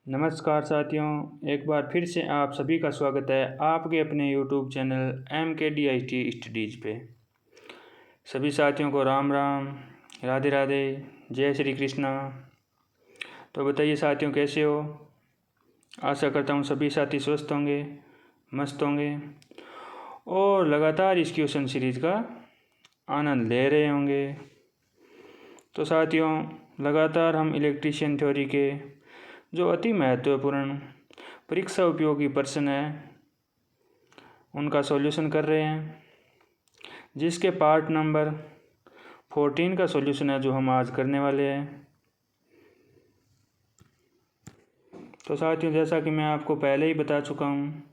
नमस्कार साथियों, एक बार फिर से आप सभी का स्वागत है आपके अपने YouTube चैनल MKDIT स्टडीज़ पे। सभी साथियों को राम राम, राधे राधे, जय श्री कृष्णा। तो बताइए साथियों, कैसे हो? आशा करता हूँ सभी साथी स्वस्थ होंगे, मस्त होंगे और लगातार इस क्वेश्चन सीरीज़ का आनंद ले रहे होंगे। तो साथियों, लगातार हम इलेक्ट्रीशियन थ्योरी के जो अति महत्वपूर्ण परीक्षा उपयोगी प्रश्न है उनका सॉल्यूशन कर रहे हैं, जिसके पार्ट नंबर 14 का सॉल्यूशन है जो हम आज करने वाले हैं। तो साथियों, जैसा कि मैं आपको पहले ही बता चुका हूँ,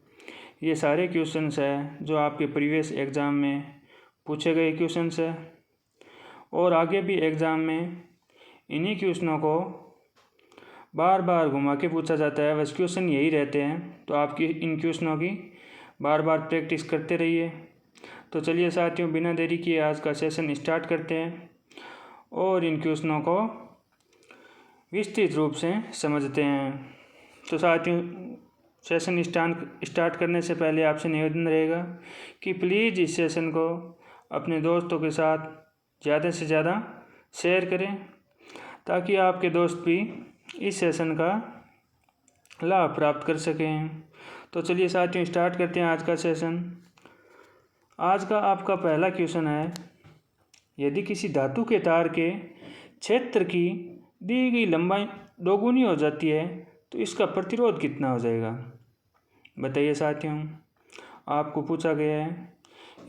ये सारे क्वेश्चंस हैं जो आपके प्रीवियस एग्ज़ाम में पूछे गए क्वेश्चंस हैं और आगे भी एग्ज़ाम में इन्हीं क्वेश्चनों को बार बार घुमा के पूछा जाता है। बस क्वेश्चन यही रहते हैं, तो आपकी इन क्वेश्चनों की बार बार प्रैक्टिस करते रहिए। तो चलिए साथियों, बिना देरी किए आज का सेशन स्टार्ट करते हैं और इन क्वेश्चनों को विस्तृत रूप से समझते हैं। तो साथियों, सेशन स्टार्ट करने से पहले आपसे निवेदन रहेगा कि प्लीज़ इस सेशन को अपने दोस्तों के साथ ज़्यादा से ज़्यादा शेयर करें ताकि आपके दोस्त भी इस सेशन का लाभ प्राप्त कर सकें। तो चलिए साथियों, स्टार्ट करते हैं आज का सेशन। आज का आपका पहला क्वेश्चन है, यदि किसी धातु के तार के क्षेत्र की दी गई लंबाई दोगुनी हो जाती है तो इसका प्रतिरोध कितना हो जाएगा? बताइए साथियों, आपको पूछा गया है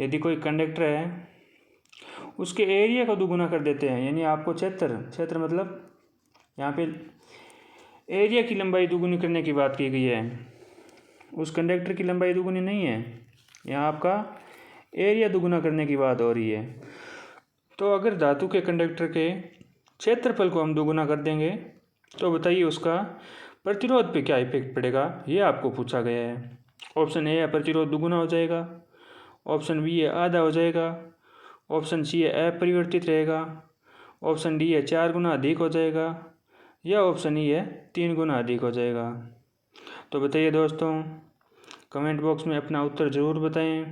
यदि कोई कंडक्टर है उसके एरिया को दोगुना कर देते हैं, यानी आपको क्षेत्र मतलब यहाँ पे एरिया की लंबाई दोगुनी करने की बात की गई है। उस कंडक्टर की लंबाई दोगुनी नहीं है, यहाँ आपका एरिया दोगुना करने की बात हो रही है। तो अगर धातु के कंडक्टर के क्षेत्रफल को हम दोगुना कर देंगे तो बताइए उसका प्रतिरोध पे क्या इफेक्ट पड़ेगा, ये आपको पूछा गया है। ऑप्शन ए है प्रतिरोध दोगुना हो जाएगा, ऑप्शन बी है आधा हो जाएगा, ऑप्शन सी है अपरिवर्तित रहेगा, ऑप्शन डी है 4 गुना अधिक हो जाएगा, या ऑप्शन ई है 3 गुना अधिक हो जाएगा। तो बताइए दोस्तों, कमेंट बॉक्स में अपना उत्तर ज़रूर बताएं।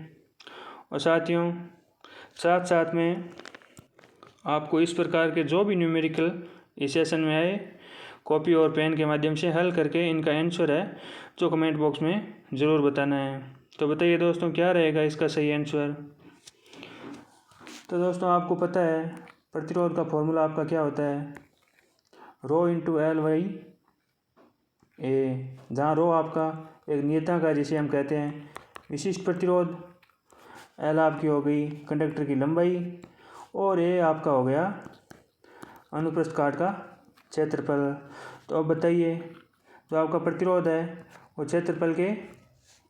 और साथियों, साथ साथ में आपको इस प्रकार के जो भी न्यूमेरिकल इस सेशन में आए, कॉपी और पेन के माध्यम से हल करके इनका आंसर है जो कमेंट बॉक्स में ज़रूर बताना है। तो बताइए दोस्तों, क्या रहेगा इसका सही आंसर? तो दोस्तों, आपको पता है प्रतिरोध का फॉर्मूला आपका क्या होता है, रो इंटू एल बाई ए, जहाँ रो आपका एक नियतांक है जिसे हम कहते हैं विशिष्ट प्रतिरोध, एल आपकी हो गई कंडक्टर की लंबाई और ए आपका हो गया अनुप्रस्थ काट का क्षेत्रफल। तो अब बताइए, जो आपका प्रतिरोध है वो क्षेत्रफल के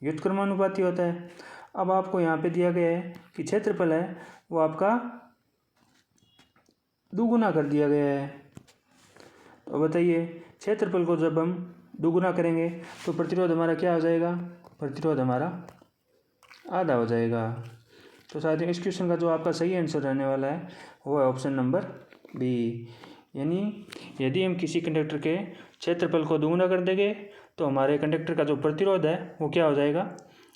व्युत्क्रमानुपाती होता है। अब आपको यहाँ पे दिया गया है कि क्षेत्रफल है वो आपका दोगुना कर दिया गया है। तो बताइए, क्षेत्रफल को जब हम दोगुना करेंगे तो प्रतिरोध हमारा क्या हो जाएगा? प्रतिरोध हमारा आधा हो जाएगा। तो साथियों, इस क्वेश्चन का जो आपका सही आंसर रहने वाला है वो है ऑप्शन नंबर बी, यानी यदि हम किसी कंडक्टर के क्षेत्रफल को दोगुना कर देंगे तो हमारे कंडक्टर का जो प्रतिरोध है वो क्या हो जाएगा?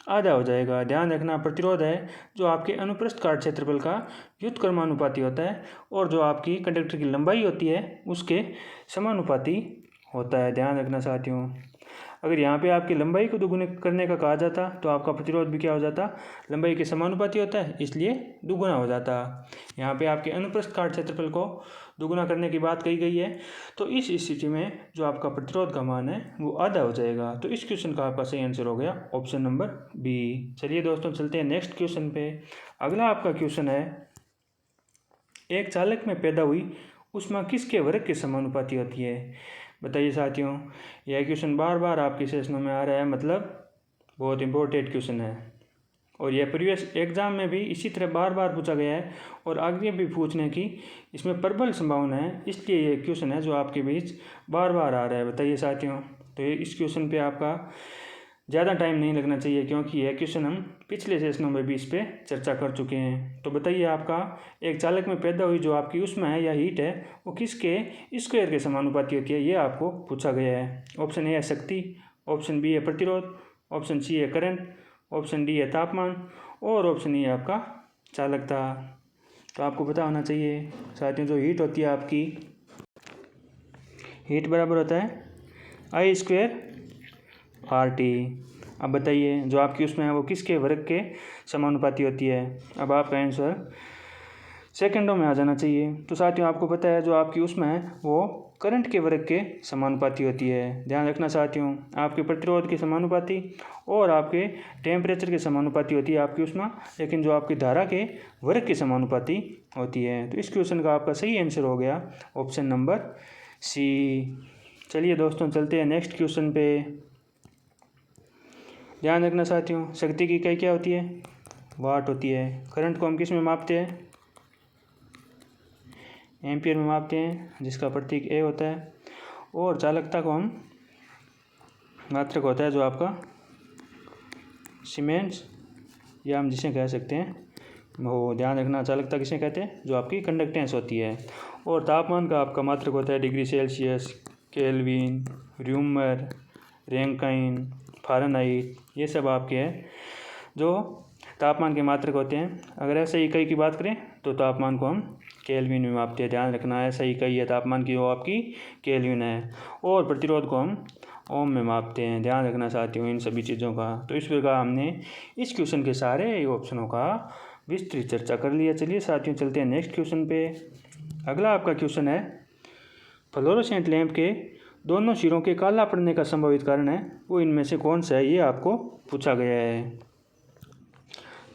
आधा हो जाएगा। ध्यान रखना, प्रतिरोध है जो आपके अनुप्रस्थ काट क्षेत्रफल का व्युत्क्रमानुपाती होता है और जो आपकी कंडक्टर की लंबाई होती है उसके समानुपाती होता है। ध्यान रखना साथियों, अगर यहाँ पे आपकी लंबाई को दोगुना करने का कहा जाता तो आपका प्रतिरोध भी क्या हो जाता? लंबाई के समानुपाती होता है, इसलिए दोगुना हो जाता। यहाँ पे आपके अनुप्रस्थ काट क्षेत्रफल को दोगुना करने की बात कही गई है, तो इस स्थिति में जो आपका प्रतिरोध का मान है वो आधा हो जाएगा। तो इस क्वेश्चन का आपका सही आंसर हो गया ऑप्शन नंबर बी। चलिए दोस्तों, चलते हैं नेक्स्ट क्वेश्चन पे। अगला आपका क्वेश्चन है, एक चालक में पैदा हुई ऊष्मा किसके वर्ग के समानुपाती होती है? बताइए साथियों, यह क्वेश्चन बार बार आपके सेशनों में आ रहा है, मतलब बहुत इंपॉर्टेंट क्वेश्चन है और यह प्रीवियस एग्जाम में भी इसी तरह बार बार पूछा गया है और आगे भी पूछने की इसमें प्रबल संभावना है, इसलिए यह क्वेश्चन है जो आपके बीच बार बार आ रहा है। बताइए साथियों, तो इस क्वेश्चन पे आपका ज़्यादा टाइम नहीं लगना चाहिए, क्योंकि यह क्वेश्चन हम पिछले सेशनों में भी इस पर चर्चा कर चुके हैं। तो बताइए, आपका एक चालक में पैदा हुई जो आपकी ऊष्मा है या हीट है वो किसके स्क्वायर के समानुपाती होती है, ये आपको पूछा गया है। ऑप्शन ए है शक्ति, ऑप्शन बी है प्रतिरोध, ऑप्शन सी है करंट, ऑप्शन डी है तापमान और ऑप्शन ई है आपका चालकता। तो आपको पता होना चाहिए साथियों, जो हीट होती है आपकी, हीट बराबर होता है I²RT। अब बताइए, जो आपकी उसमें है वो किसके वर्ग के समानुपाती होती है। अब आपका आंसर सेकंडों में आ जाना चाहिए। तो साथियों, आपको पता है जो आपकी उसमें है वो करंट के वर्ग के समानुपाती होती है। ध्यान रखना साथियों, आपके प्रतिरोध के समानुपाती और आपके टेम्परेचर के समानुपाती होती है आपकी उसमें, लेकिन जो आपकी धारा के वर्ग के समानुपाती होती है। तो इस क्वेश्चन का आपका सही आंसर हो गया ऑप्शन नंबर सी। चलिए दोस्तों, चलते हैं नेक्स्ट क्वेश्चन पे। ध्यान रखना साथियों, शक्ति की इकाई क्या होती है, वाट होती है। करंट को हम किस में मापते हैं, एम्पियर में मापते हैं, जिसका प्रतीक ए होता है। और चालकता को हम मात्रक होता है जो आपका सीमेंस, या हम जिसे कह सकते हैं वो, ध्यान रखना, चालकता किसे कहते हैं, जो आपकी कंडक्टेंस होती है। और तापमान का आपका मात्रक होता है degree Celsius, kelvin, rumour, Rankine, Fahrenheit, ये सब आपके हैं जो तापमान के मात्रक होते हैं। अगर ऐसे इकाई की बात करें तो तापमान को हम केल्विन में मापते हैं। ध्यान रखना, ऐसा इकाई है तापमान की वो आपकी केल्विन है। और प्रतिरोध को हम ओम में मापते हैं। ध्यान रखना साथियों इन सभी चीज़ों का। तो इस प्रकार हमने इस क्वेश्चन के सारे ऑप्शनों का विस्तृत चर्चा कर लिया। चलिए साथियों, चलते हैं नेक्स्ट क्वेश्चन पे। अगला आपका क्वेश्चन है, फ्लोरोसेंट लैंप के दोनों सिरों के काला पड़ने का संभावित कारण है वो इनमें से कौन सा है, ये आपको पूछा गया है।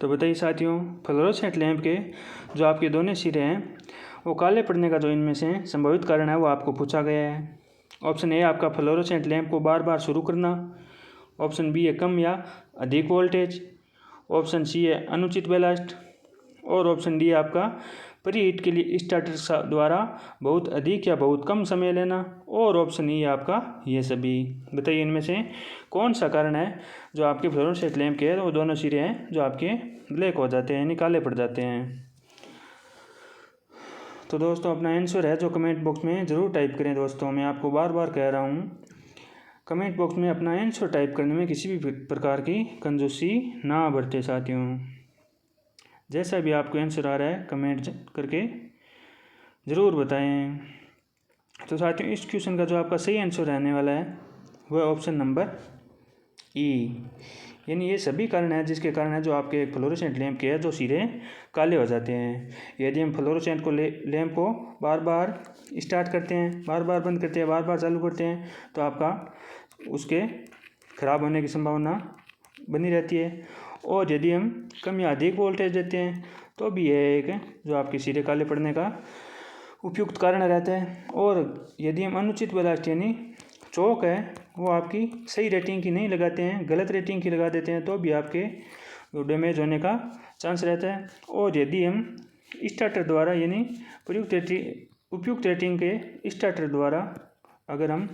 तो बताइए साथियों, फ्लोरोसेंट लैंप के जो आपके दोनों सिरे हैं वो काले पड़ने का जो इनमें से संभावित कारण है वो आपको पूछा गया है। ऑप्शन ए आपका फ्लोरोसेंट लैंप को बार बार शुरू करना, ऑप्शन बी है कम या अधिक वोल्टेज, ऑप्शन सी है अनुचित बैलास्ट और ऑप्शन डी आपका प्रीहीट के लिए स्टार्टर द्वारा बहुत अधिक या बहुत कम समय लेना और ऑप्शन ई आपका ये सभी। बताइए इनमें से कौन सा कारण है जो आपके फ्लोरोसेंट लैंप के वो दोनों सिरे हैं जो आपके ब्लैक हो जाते हैं यानी काले पड़ जाते हैं। तो दोस्तों अपना आंसर है जो कमेंट बॉक्स में ज़रूर टाइप करें। दोस्तों मैं आपको बार बार कह रहा हूँ, कमेंट बॉक्स में अपना आंसर टाइप करने में किसी भी प्रकार की कंजूसी ना बरते साथियों। जैसा भी आपको आंसर आ रहा है कमेंट करके ज़रूर बताएं। तो साथियों इस क्वेश्चन का जो आपका सही आंसर रहने वाला है वह ऑप्शन नंबर ई, यानी ये सभी कारण है जिसके कारण है जो आपके फ्लोरोसेंट लैंप के है जो सिरे काले हो जाते हैं। यदि हम फ्लोरोसेंट को लैंप को बार बार स्टार्ट करते हैं, बार बार बंद करते हैं, बार बार चालू करते हैं तो आपका उसके ख़राब होने की संभावना बनी रहती है। और यदि हम कम या अधिक वोल्टेज देते हैं तो भी यह एक जो आपके सिरे काले पड़ने का उपयुक्त कारण रहता है। और यदि हम अनुचित बैलास्ट यानी चौक है वो आपकी सही रेटिंग की नहीं लगाते हैं, गलत रेटिंग की लगा देते हैं तो भी आपके डैमेज होने का चांस रहता है। और यदि हम स्टार्टर द्वारा यानी उपयुक्त रेटिंग के स्टार्टर द्वारा अगर हम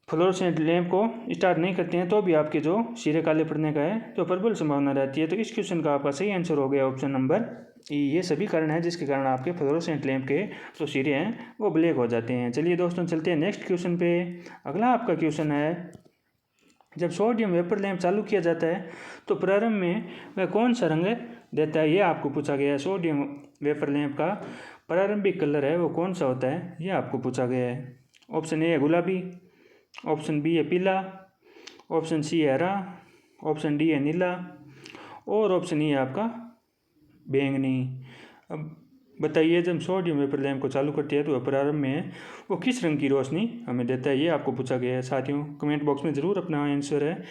फ्लोरोसेंट लैंप को स्टार्ट नहीं करते हैं तो भी आपके जो सिरे काले पड़ने का है तो प्रबल संभावना रहती है। तो इस क्वेश्चन का आपका सही आंसर हो गया ऑप्शन नंबर ई। ये सभी कारण है जिसके कारण आपके फ्लोरोसेंट लैंप के जो सिरे हैं वो ब्लैक हो जाते हैं। चलिए दोस्तों चलते हैं नेक्स्ट क्वेश्चन पे। अगला आपका क्वेश्चन है, जब सोडियम वेपर लैंप चालू किया जाता है तो प्रारंभ में वह कौन सा रंग देता है, ये आपको पूछा गया है। सोडियम वेपर लैंप का प्रारंभिक कलर है वो कौन सा होता है, ये आपको पूछा गया है। ऑप्शन ए है गुलाबी, ऑप्शन बी है पीला, ऑप्शन सी है हरा, ऑप्शन डी है नीला और ऑप्शन ई है आपका बैंगनी। अब बताइए, जब सोडियम वेपर लैंप को चालू करती है तो प्रारंभ में वो किस रंग की रोशनी हमें देता है, ये आपको पूछा गया है। साथियों कमेंट बॉक्स में ज़रूर अपना आंसर है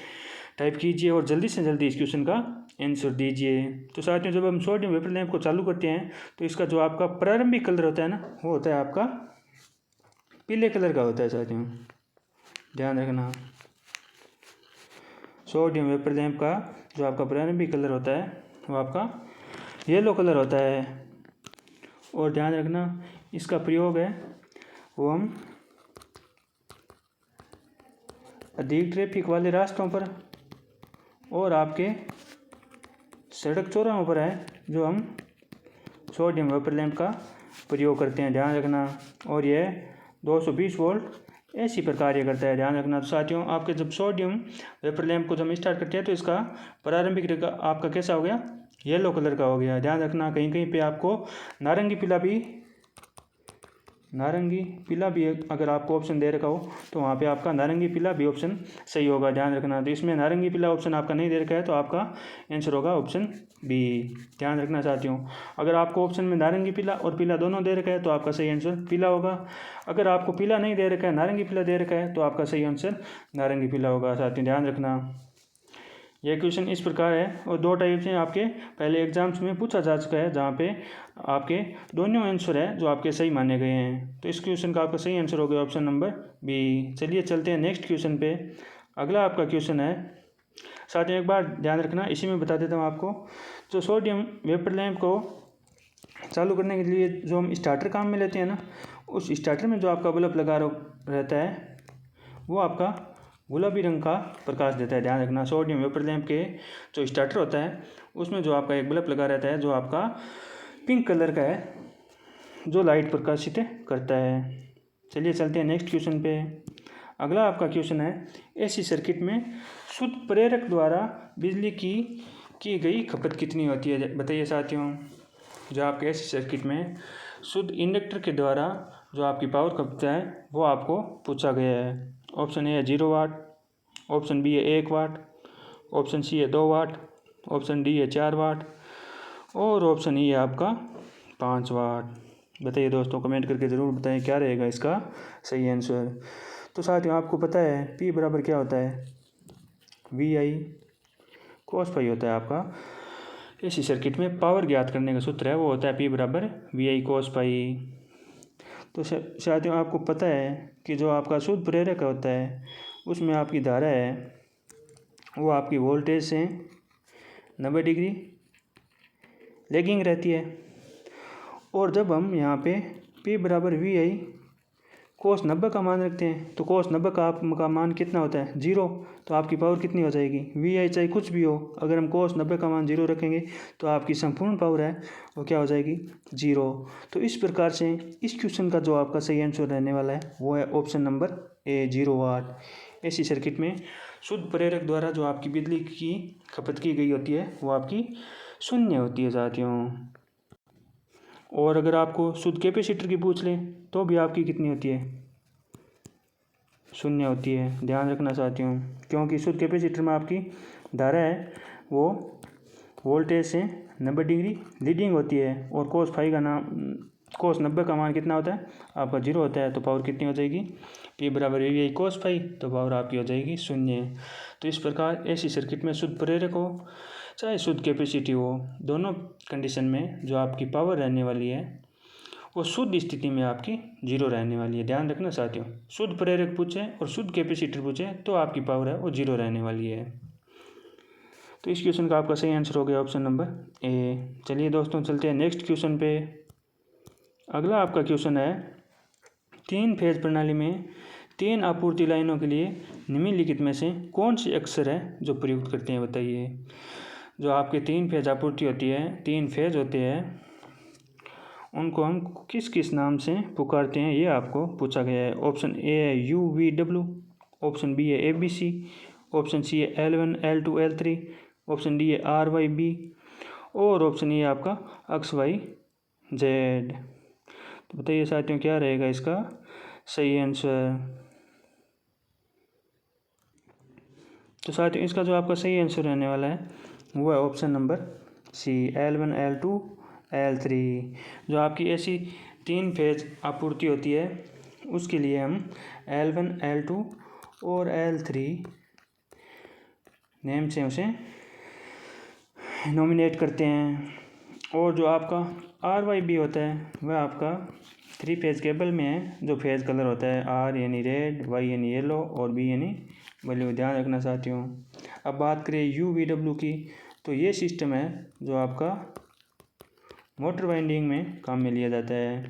टाइप कीजिए और जल्दी से जल्दी इस क्वेश्चन का आंसर दीजिए। तो साथियों जब हम सोडियम वेपर लैंप को चालू करते हैं तो इसका जो आपका प्रारंभिक कलर होता है ना वो होता है आपका पीले कलर का होता है। साथियों ध्यान रखना, सोडियम वेपर लैंप का जो आपका प्रारंभिक कलर होता है वो आपका येलो कलर होता है। और ध्यान रखना इसका प्रयोग है वो हम अधिक ट्रैफिक वाले रास्तों पर और आपके सड़क चौराहों पर है जो हम सोडियम वेपर लैंप का प्रयोग करते हैं, ध्यान रखना। और यह 220 वोल्ट एसी पर कार्य करता है, ध्यान रखना। तो साथियों, आपके जब सोडियम वेपर लैंप को जब स्टार्ट करते हैं तो इसका प्रारंभिक रंग आपका कैसा हो गया, येलो कलर का हो गया, ध्यान रखना। कहीं कहीं पे आपको नारंगी पीला भी अगर आपको ऑप्शन दे रखा हो तो वहाँ पे आपका नारंगी पीला भी ऑप्शन सही होगा, ध्यान रखना। तो इसमें नारंगी पीला ऑप्शन आपका नहीं दे रखा है तो आपका आंसर होगा ऑप्शन बी, ध्यान रखना साथियों। अगर आपको ऑप्शन में नारंगी पीला और पीला दोनों दे रखा है तो आपका सही आंसर पीला होगा। अगर आपको पीला नहीं दे रखा है, नारंगी पीला दे रखा है तो आपका सही आंसर नारंगी पीला होगा साथियों, ध्यान रखना। यह क्वेश्चन इस प्रकार है और 2 टाइप से आपके पहले एग्जाम्स में पूछा जा चुका है जहाँ पे आपके दोनों आंसर है जो आपके सही माने गए हैं। तो इस क्वेश्चन का आपका सही आंसर हो गया ऑप्शन नंबर बी। चलिए चलते हैं नेक्स्ट क्वेश्चन पे। अगला आपका क्वेश्चन है, साथियों एक बार ध्यान रखना, इसी में बता देता हूँ आपको। जो सोडियम वेपर लैंप को चालू करने के लिए जो हम स्टार्टर काम में लेते हैं ना, उस स्टार्टर में जो आपका बल्ब लगा रहता है वो आपका गुलाबी रंग का प्रकाश देता है, ध्यान रखना। सोडियम वेपर लैंप के जो स्टार्टर होता है उसमें जो आपका एक बल्ब लगा रहता है जो आपका पिंक कलर का है, जो लाइट प्रकाशित करता है। चलिए चलते हैं नेक्स्ट क्वेश्चन पे। अगला आपका क्वेश्चन है, एसी सर्किट में शुद्ध प्रेरक द्वारा बिजली की गई खपत कितनी होती है, बताइए साथियों। जो आपके एसी सर्किट में शुद्ध इंडक्टर के द्वारा जो आपकी पावर खपत है वो आपको पूछा गया है। ऑप्शन ए है 0 वाट, ऑप्शन बी है 1 वाट, ऑप्शन सी है 2 वाट, ऑप्शन डी है 4 वाट और ऑप्शन ई है आपका 5 वाट। बताइए दोस्तों, कमेंट करके ज़रूर बताएं क्या रहेगा इसका सही आंसर। तो साथियों आपको पता है पी बराबर क्या होता है, वी आई कोस पाई होता है आपका। एसी सर्किट में पावर ज्ञात करने का सूत्र है वो होता है पी बराबर वी आई कोस पाई। तो साथियों आपको पता है कि जो आपका शुद्ध प्रेरक होता है उसमें आपकी धारा है वो आपकी वोल्टेज से 90 डिग्री लैगिंग रहती है। और जब हम यहाँ पे P बराबर वी आई कोस 90 का मान रखते हैं तो कोस 90 का मान कितना होता है, 0। तो आपकी पावर कितनी हो जाएगी, वी आई चाहे कुछ भी हो, अगर हम कोस 90 का मान 0 रखेंगे तो आपकी संपूर्ण पावर है वो क्या हो जाएगी, 0। तो इस प्रकार से इस क्वेश्चन का जो आपका सही आंसर रहने वाला है वो है option number A, 0 watt. AC circuit में शुद्ध प्रेरक द्वारा जो आपकी बिजली की खपत की गई होती है वो आपकी 0 होती है साथियों। और अगर आपको शुद्ध कैपेसिटर की पूछ लें तो भी आपकी कितनी होती है, 0 होती है, ध्यान रखना साथियों। क्योंकि शुद्ध कैपेसिटर में आपकी धारा है वो वोल्टेज से 90 डिग्री लीडिंग होती है और कोस 90 का मान कितना होता है आपका, 0 होता है। तो पावर कितनी हो जाएगी, P बराबर वी आई कोस फाई, तो पावर आपकी हो जाएगी 0। तो इस प्रकार एसी सर्किट में शुद्ध प्रेरक हो चाहे शुद्ध कैपेसिटी हो, दोनों कंडीशन में जो आपकी पावर रहने वाली है वो शुद्ध स्थिति में आपकी 0 रहने वाली है, ध्यान रखना साथियों। शुद्ध प्रेरक पूछे और शुद्ध कैपेसिटर पूछे तो आपकी पावर है वो 0 रहने वाली है। तो इस क्वेश्चन का आपका सही आंसर हो गया ऑप्शन नंबर ए। चलिए दोस्तों चलते हैं नेक्स्ट क्वेश्चन पे। अगला आपका क्वेश्चन है, 3 फेज प्रणाली में 3 आपूर्ति लाइनों के लिए निम्नलिखित में से कौन से अक्षर है जो प्रयुक्त करते हैं, बताइए। जो आपके 3 फेज आपूर्ति होती है, 3 फेज होते हैं, उनको हम किस किस नाम से पुकारते हैं ये आपको पूछा गया है। ऑप्शन ए है U V W, option B है A B C, option C है L1 L2 L3, option D है आर वाई बी और ऑप्शन ई है आपका एक्स वाई जेड। तो बताइए साथियों क्या रहेगा इसका सही आंसर। तो साथियों इसका जो आपका सही आंसर रहने वाला है वो है option number C, L1 L2 L3। जो आपकी ऐसी 3 फेज आपूर्ति होती है उसके लिए हम L1 L2 और L3 नेम से उसे नॉमिनेट करते हैं। और जो आपका RYB होता है वह आपका 3 फेज केबल में है, जो फेज कलर होता है R यानी रेड, Y यानी येलो और B यानी ब्लू, ध्यान रखना साथियों। अब बात करें UVW की, तो ये सिस्टम है जो आपका मोटर वाइंडिंग में काम में लिया जाता है।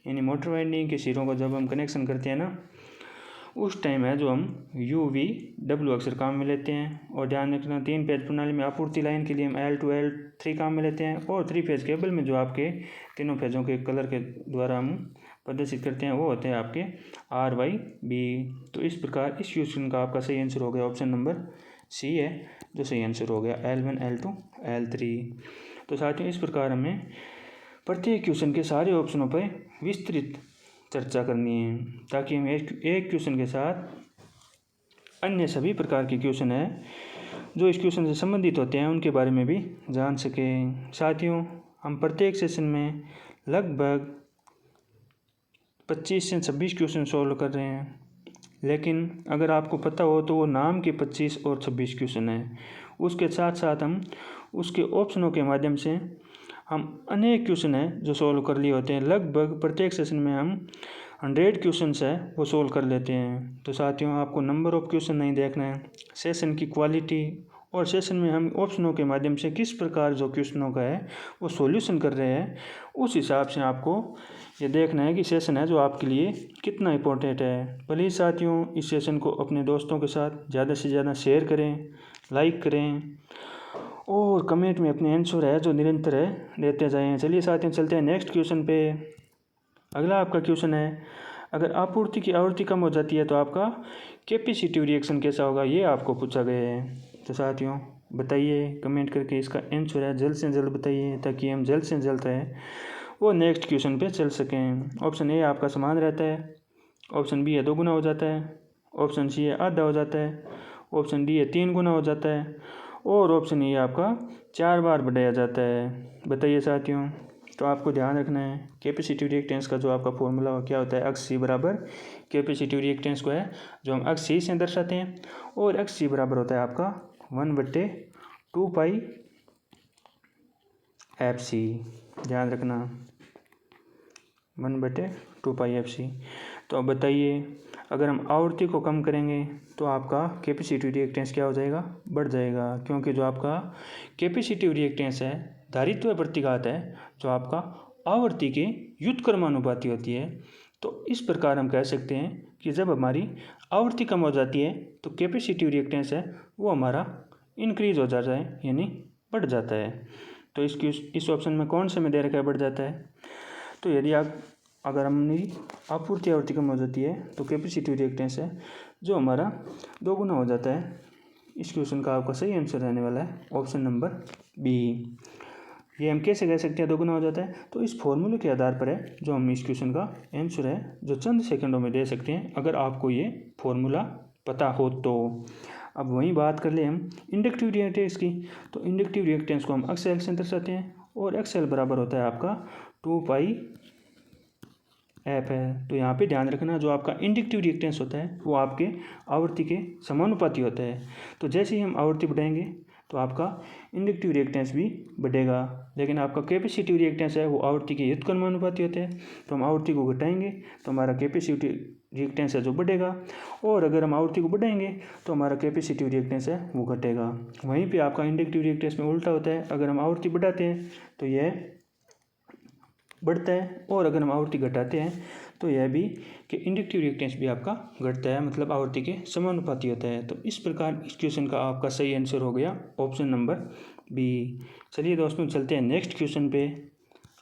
यानी मोटर वाइंडिंग के सिरों को जब हम कनेक्शन करते हैं ना, उस टाइम है जो हम UV/W अक्सर काम में लेते हैं। और ध्यान रखना 3 फेज प्रणाली में आपूर्ति लाइन के लिए हम L2 L3 काम में लेते हैं। और 3 फेज केबल में जो आपके तीनों फेजों के कलर के द्वारा हम प्रदर्शित करते हैं वो होते हैं आपके RYB। तो इस प्रकार इस क्वेश्चन का आपका सही आंसर हो गया ऑप्शन नंबर सी है जो सही आंसर हो गया L1 L2 L3। तो साथियों इस प्रकार हमें प्रत्येक क्वेश्चन के सारे ऑप्शनों पर विस्तृत चर्चा करनी है ताकि हम एक क्वेश्चन के साथ अन्य सभी प्रकार के क्वेश्चन हैं जो इस क्वेश्चन से संबंधित होते हैं उनके बारे में भी जान सकें। साथियों हम प्रत्येक सेशन में लगभग 25 से 26 क्वेश्चन सॉल्व कर रहे हैं, लेकिन अगर आपको पता हो तो वो नाम के 25 और 26 क्वेश्चन हैं। उसके साथ साथ हम उसके ऑप्शनों के माध्यम से हम अनेक क्वेश्चन हैं जो सॉल्व कर लिए होते हैं। लगभग प्रत्येक सेशन में हम 100 क्वेश्चन है वो सॉल्व कर लेते हैं। तो साथियों आपको नंबर ऑफ क्वेश्चन नहीं देखना है, सेशन की क्वालिटी और सेशन में हम ऑप्शनों के माध्यम से किस प्रकार जो क्वेश्चनों का है वो सॉल्यूशन कर रहे हैं, उस हिसाब से आपको ये देखना है कि सेशन है जो आपके लिए कितना इम्पोर्टेंट है। प्लीज़ साथियों इस सेशन को अपने दोस्तों के साथ ज़्यादा से ज़्यादा शेयर करें, लाइक करें और कमेंट में अपने आंसर है जो निरंतर है देते जाएं। चलिए साथियों चलते हैं नेक्स्ट क्वेश्चन पे। अगला आपका क्वेश्चन है, अगर आपूर्ति की आवृत्ति कम हो जाती है तो आपका कैपेसिटिव रिएक्शन कैसा होगा, ये आपको पूछा गया है। तो साथियों बताइए कमेंट करके इसका आंसर है जल्द से जल्द बताइए ताकि हम जल्द से जल्द है वो नेक्स्ट क्वेश्चन पे चल सकें। ऑप्शन ए आपका समान रहता है, ऑप्शन बी है 2 गुना हो जाता है, ऑप्शन सी है आधा हो जाता है, ऑप्शन डी है 3 गुना हो जाता है और ऑप्शन ए आपका 4 बार बढ़ाया जाता है। बताइए साथियों। तो आपको ध्यान रखना है कैपेसिटिव रिएक्टेंस का जो आपका फॉर्मूला क्या होता है, अक्स सी बराबर कैपेसिटिव रिएक्टेंस को है जो हम अक्स सी से दर्शाते हैं और अक्स सी बराबर होता है आपका 1/2 पाई FC। ध्यान रखना 1/2 पाई FC। तो अब बताइए अगर हम आवृत्ति को कम करेंगे तो आपका कैपेसिटिव रिएक्टेंस क्या हो जाएगा, बढ़ जाएगा, क्योंकि जो आपका कैपेसिटिव रिएक्टेंस है धारित्व प्रतिघात है जो आपका आवृत्ति के व्युत्क्रमानुपाती होती है। तो इस प्रकार हम कह सकते हैं कि जब हमारी आवृत्ति कम हो जाती है तो कैपेसिटिव रिएक्टेंस है वो हमारा इंक्रीज हो जाता है यानी बढ़ जाता है। तो इस ऑप्शन में कौन से में दे रखा है बढ़ जाता है। तो यदि अगर हमारी आपूर्ति आवृत्ति कम हो जाती है तो कैपेसिटिव रिएक्टेंस है जो हमारा 2 गुना हो जाता है। इस क्वेश्चन का आपका सही आंसर रहने वाला है ऑप्शन नंबर बी। ये हम कैसे कह सकते हैं 2 गुना हो जाता है, तो इस फॉर्मूले के आधार पर है जो हम इस क्वेश्चन का आंसर है जो चंद सेकंडों में दे सकते हैं अगर आपको ये फॉर्मूला पता हो तो। अब वहीं बात कर ले हम इंडक्टिव रिएक्टेंस की। तो इंडक्टिव रिएक्टेंस को हम XL से दर्शाते हैं और XL बराबर होता है आपका 2 पाई F है। तो यहाँ पे ध्यान रखना जो आपका इंडक्टिव रिएक्टेंस होता है वो आपके आवृत्ति के समानुपाती होता है। तो जैसे ही हम आवृत्ति बढ़ाएंगे तो आपका इंडक्टिव रिएक्टेंस भी बढ़ेगा, लेकिन आपका कैपेसिटिव रिएक्टेंस है वो आवृत्ति के व्युत्क्रमानुपाती होते हैं। तो हम आवृत्ति को घटाएंगे तो हमारा कैपेसिटिव रिएक्टेंस है जो बढ़ेगा, और अगर हम आवृत्ति को बढ़ाएंगे तो हमारा कैपेसिटिव रिएक्टेंस है वो घटेगा। वहीं पे आपका इंडक्टिव रिएक्टेंस में उल्टा होता है, अगर हम आवृत्ति बढ़ाते हैं तो यह बढ़ता है और अगर हम आवृत्ति घटाते हैं तो यह भी कि इंडक्टिव रिएक्टेंस भी आपका घटता है, मतलब आवृत्ति के समानुपाती होता है। तो इस प्रकार इस क्वेश्चन का आपका सही आंसर हो गया ऑप्शन नंबर बी। चलिए दोस्तों चलते हैं नेक्स्ट क्वेश्चन पे।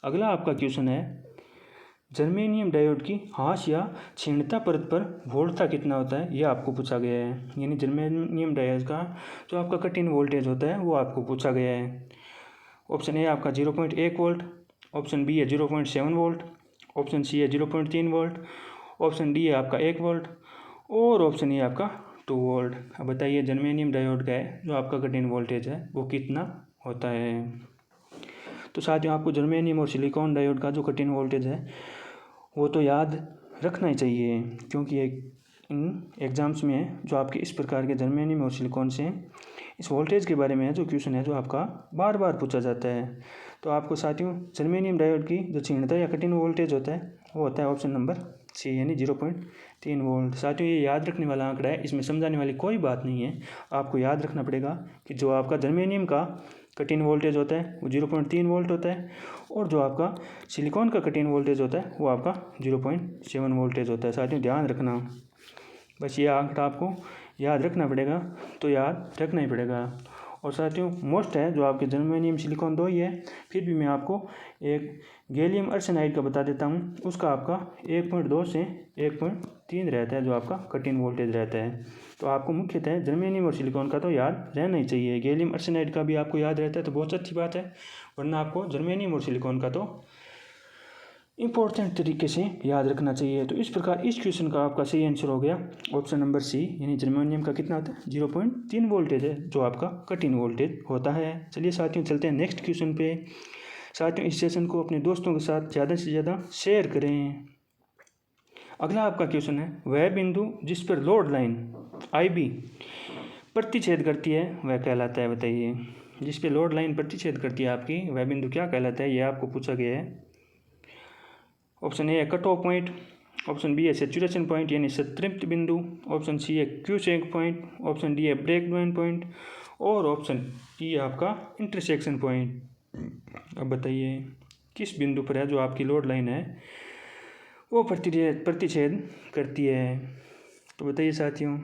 अगला आपका क्वेश्चन है जर्मेनियम डायोड की हाश या क्षीणता परत पर वोल्टता कितना होता है, यह आपको पूछा गया है। यानी जर्मेनियम डायोड का जो आपका कट इन वोल्टेज होता है वो आपको पूछा गया है। ऑप्शन ए आपका 0.1 वोल्ट, ऑप्शन बी है 0.7 वोल्ट, ऑप्शन सी है 0.3 वोल्ट, ऑप्शन डी है आपका 1 वोल्ट और ऑप्शन ए आपका 2 वोल्ट। अब बताइए जर्मेनियम डायोड का है जो आपका कट इन वोल्टेज है वो कितना होता है। तो साथियों आपको जर्मेनियम और सिलिकॉन डायोड का जो कट इन वोल्टेज है वो तो याद रखना ही चाहिए, क्योंकि इन एग्ज़ाम्स में जो आपके इस प्रकार के जर्मेनियम और सिलिकॉन से इस वोल्टेज के बारे में है जो क्वेश्चन है जो आपका बार बार पूछा जाता है। तो आपको साथियों जर्मेनियम डायोड की जो क्षीणता या कट इन वोल्टेज होता है वो होता है ऑप्शन नंबर सी यानी 0.3 वोल्ट। साथियों ये याद रखने वाला आंकड़ा है, इसमें समझाने वाली कोई बात नहीं है। आपको याद रखना पड़ेगा कि जो आपका जर्मेनियम का कट इन वोल्टेज होता है वो 0.3 वोल्ट होता है और जो आपका सिलिकॉन का कट इन वोल्टेज होता है वो आपका 0.7 वोल्टेज होता है। साथियों ध्यान रखना बस ये आंकड़ा आपको याद रखना पड़ेगा, तो याद रखना ही पड़ेगा। और साथियों मोस्ट है जो आपके जर्मेनियम सिलिकॉन 2 ही है, फिर भी मैं आपको एक गैलियम आर्सेनाइड का बता देता हूँ। उसका आपका 1.2 से 1.3 रहता है जो आपका कट इन वोल्टेज रहता है। तो आपको मुख्यतः जर्मेनियम और सिलिकॉन का तो याद रहना ही चाहिए। गैलियम आर्सेनाइड का भी आपको याद रहता है तो बहुत अच्छी बात है, वरना आपको जर्मेनियम और सिलिकॉन का तो इम्पोर्टेंट तरीके से याद रखना चाहिए। तो इस प्रकार इस क्वेश्चन का आपका सही आंसर हो गया ऑप्शन नंबर सी, यानी जर्मेनियम का कितना होता है 0.3 वोल्टेज है जो आपका कट इन वोल्टेज होता है। चलिए साथियों चलते हैं नेक्स्ट क्वेश्चन पे। साथियों इस सेशन को अपने दोस्तों के साथ ज़्यादा से ज़्यादा शेयर करें। अगला आपका क्वेश्चन है, वह बिंदु जिस पर लोड लाइन IB प्रतिच्छेद करती है वह कहलाता है, बताइए। जिस पे लोड लाइन प्रतिच्छेद करती है आपकी वह बिंदु क्या कहलाता है, यह आपको पूछा गया है। ऑप्शन ए है cut off point, option B है सेचुरेशन पॉइंट यानी संतृप्त बिंदु, ऑप्शन सी है क्यूसेक पॉइंट, ऑप्शन डी है ब्रेक डाउन पॉइंट और ऑप्शन ई है आपका इंटरसेक्शन पॉइंट। अब बताइए किस बिंदु पर है जो आपकी लोड लाइन है वो प्रतिच्छेद करती है। तो बताइए साथियों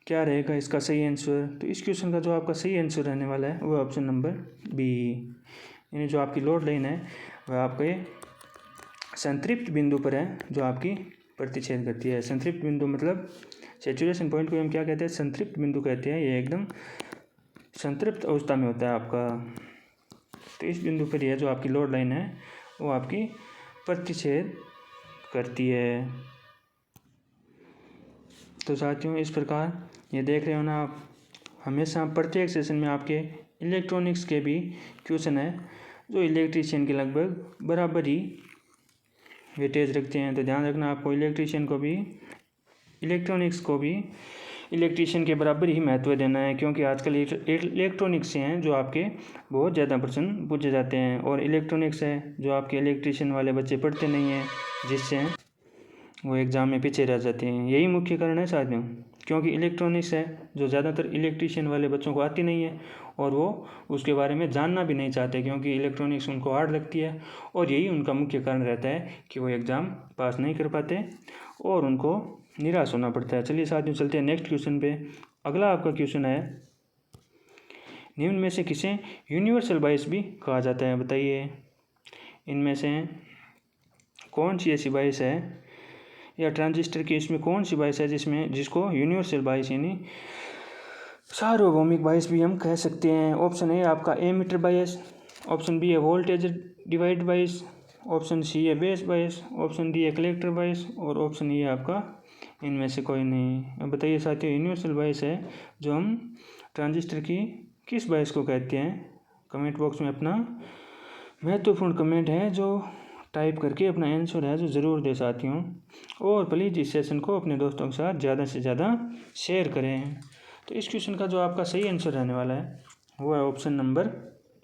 क्या रहेगा इसका सही आंसर। तो इस क्वेश्चन का जो आपका सही आंसर रहने वाला है वो ऑप्शन नंबर बी, यानी जो आपकी लोड लाइन है वह आपके संतृप्त बिंदु पर है जो आपकी प्रतिच्छेद करती है। संतृप्त बिंदु मतलब सेचुरेशन पॉइंट को हम क्या कहते हैं, संतृप्त बिंदु कहते हैं। ये एकदम संतृप्त अवस्था में होता है आपका। तो इस बिंदु पर यह जो आपकी लोड लाइन है वो आपकी प्रतिच्छेद करती है। तो साथियों इस प्रकार ये देख रहे हो ना आप, हमेशा प्रत्येक सेशन में आपके इलेक्ट्रॉनिक्स के भी क्वेश्चन है जो इलेक्ट्रीशियन के लगभग बराबर ही वेटेज रखते हैं। तो ध्यान रखना आपको इलेक्ट्रीशियन को भी इलेक्ट्रॉनिक्स को भी इलेक्ट्रीशियन के बराबर ही महत्व देना है, क्योंकि आजकल इलेक्ट्रॉनिक्स से हैं जो आपके बहुत ज़्यादा प्रश्न पूछे जाते हैं और इलेक्ट्रॉनिक्स है जो आपके इलेक्ट्रीशियन वाले बच्चे पढ़ते नहीं हैं, जिससे वो एग्ज़ाम में पीछे रह जाते हैं। यही मुख्य कारण है साथियों, क्योंकि इलेक्ट्रॉनिक्स है जो ज़्यादातर इलेक्ट्रीशियन वाले बच्चों को आती नहीं है और वो उसके बारे में जानना भी नहीं चाहते, क्योंकि इलेक्ट्रॉनिक्स उनको हार्ड लगती है और यही उनका मुख्य कारण रहता है कि वो एग्ज़ाम पास नहीं कर पाते और उनको निराश होना पड़ता है। चलिए साथियों चलते हैं नेक्स्ट क्वेश्चन पे। अगला आपका क्वेश्चन है, निम्न में से किसे यूनिवर्सल बायस भी कहा जाता है, बताइए। इनमें से कौन सी ऐसी बायस है या ट्रांजिस्टर की इसमें कौन सी बायस है जिसको यूनिवर्सल बायस यानी सार्वभौमिक बायस भी हम कह सकते हैं। ऑप्शन ए आपका एमीटर बायस, ऑप्शन बी है वोल्टेज डिवाइड बायस, ऑप्शन सी है बेस बायस, ऑप्शन डी है कलेक्टर बायस और ऑप्शन ई है आपका इनमें से कोई नहीं। अब बताइए साथियों यूनिवर्सल बायस है जो हम ट्रांजिस्टर की किस बायस को कहते हैं। कमेंट बॉक्स में अपना महत्वपूर्ण कमेंट है जो टाइप करके अपना आंसर है जो ज़रूर दे साथियों, और प्लीज़ इस सेशन को अपने दोस्तों के साथ ज़्यादा से ज़्यादा शेयर करें। तो इस क्वेश्चन का जो आपका सही आंसर रहने वाला है वो है ऑप्शन नंबर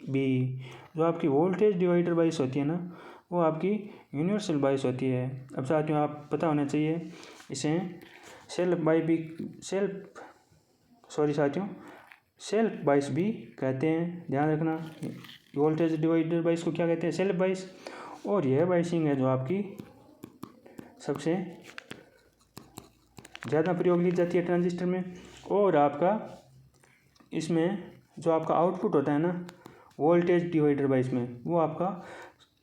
बी। जो आपकी वोल्टेज डिवाइडर बायस होती है ना वो आपकी यूनिवर्सल बायस होती है। अब साथियों आप पता होना चाहिए इसे सेल्फ बायस भी कहते हैं, ध्यान रखना। वोल्टेज डिवाइडर बायस को क्या कहते हैं, सेल्फ बायस। और यह बायसिंग है जो आपकी सबसे ज़्यादा प्रयोग ली जाती है ट्रांजिस्टर में। और आपका इसमें जो आपका आउटपुट होता है ना वोल्टेज डिवाइडर बायस में वो आपका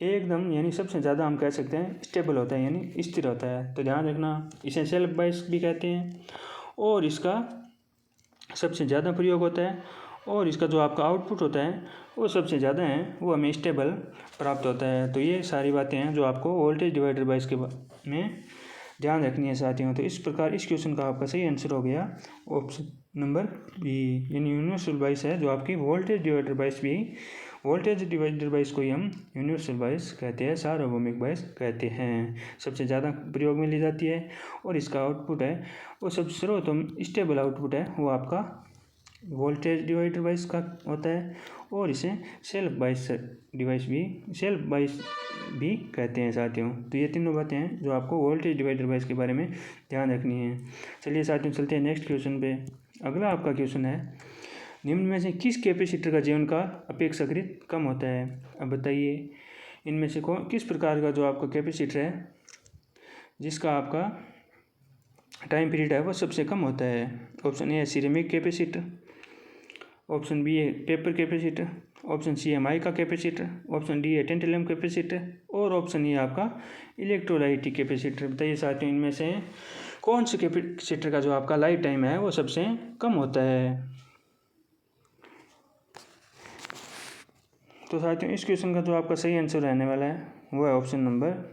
एकदम यानी सबसे ज़्यादा हम कह सकते हैं स्टेबल होता है यानी स्थिर होता है। तो ध्यान रखना इसे सेल्फ बायस भी कहते हैं और इसका सबसे ज़्यादा प्रयोग होता है और इसका जो आपका आउटपुट होता है वो सबसे ज़्यादा है वो हमें स्टेबल प्राप्त होता है। तो ये सारी बातें हैं जो आपको वोल्टेज डिवाइडर बायस के में ध्यान रखनी है साथियों। तो इस प्रकार इस क्वेश्चन का आपका सही आंसर हो गया ऑप्शन नंबर बी, यानी यूनिवर्सल बायस है जो आपकी वोल्टेज डिवाइडर बायस भी, वोल्टेज डिवाइडर बायस को ही हम यूनिवर्सल बायस कहते हैं, सार्वभौमिक बायस कहते हैं। सबसे ज़्यादा प्रयोग में ली जाती है और इसका आउटपुट है वो सबसे सर्वोत्तम स्टेबल आउटपुट है वो आपका वोल्टेज डिवाइडर बायस का होता है और इसे सेल्फ बायस भी कहते हैं साथियों। तो ये तीनों बातें हैं जो आपको वोल्टेज डिवाइडर बायस के बारे में ध्यान रखनी है। चलिए साथियों चलते हैं नेक्स्ट क्वेश्चन पे। अगला आपका क्वेश्चन है, निम्न में से किस कैपेसिटर का जीवन काल अपेक्षाकृत कम होता है। अब बताइए इनमें से किस प्रकार का जो आपका कैपेसिटर है जिसका आपका टाइम पीरियड है वो सबसे कम होता है। ऑप्शन ए है सिरेमिक कैपेसिटर, ऑप्शन बी है पेपर कैपेसिटर, ऑप्शन सी है माइका कैपेसिटर, ऑप्शन डी है टेंटेलियम कैपेसिटर और ऑप्शन ई आपका इलेक्ट्रोलाइटिक कैपेसिटर। बताइए साथियों इनमें से कौन से कैपेसिटर का जो आपका लाइफ टाइम है वो सबसे कम होता है। तो साथियों इस क्वेश्चन का जो आपका सही आंसर रहने वाला है वो है ऑप्शन नंबर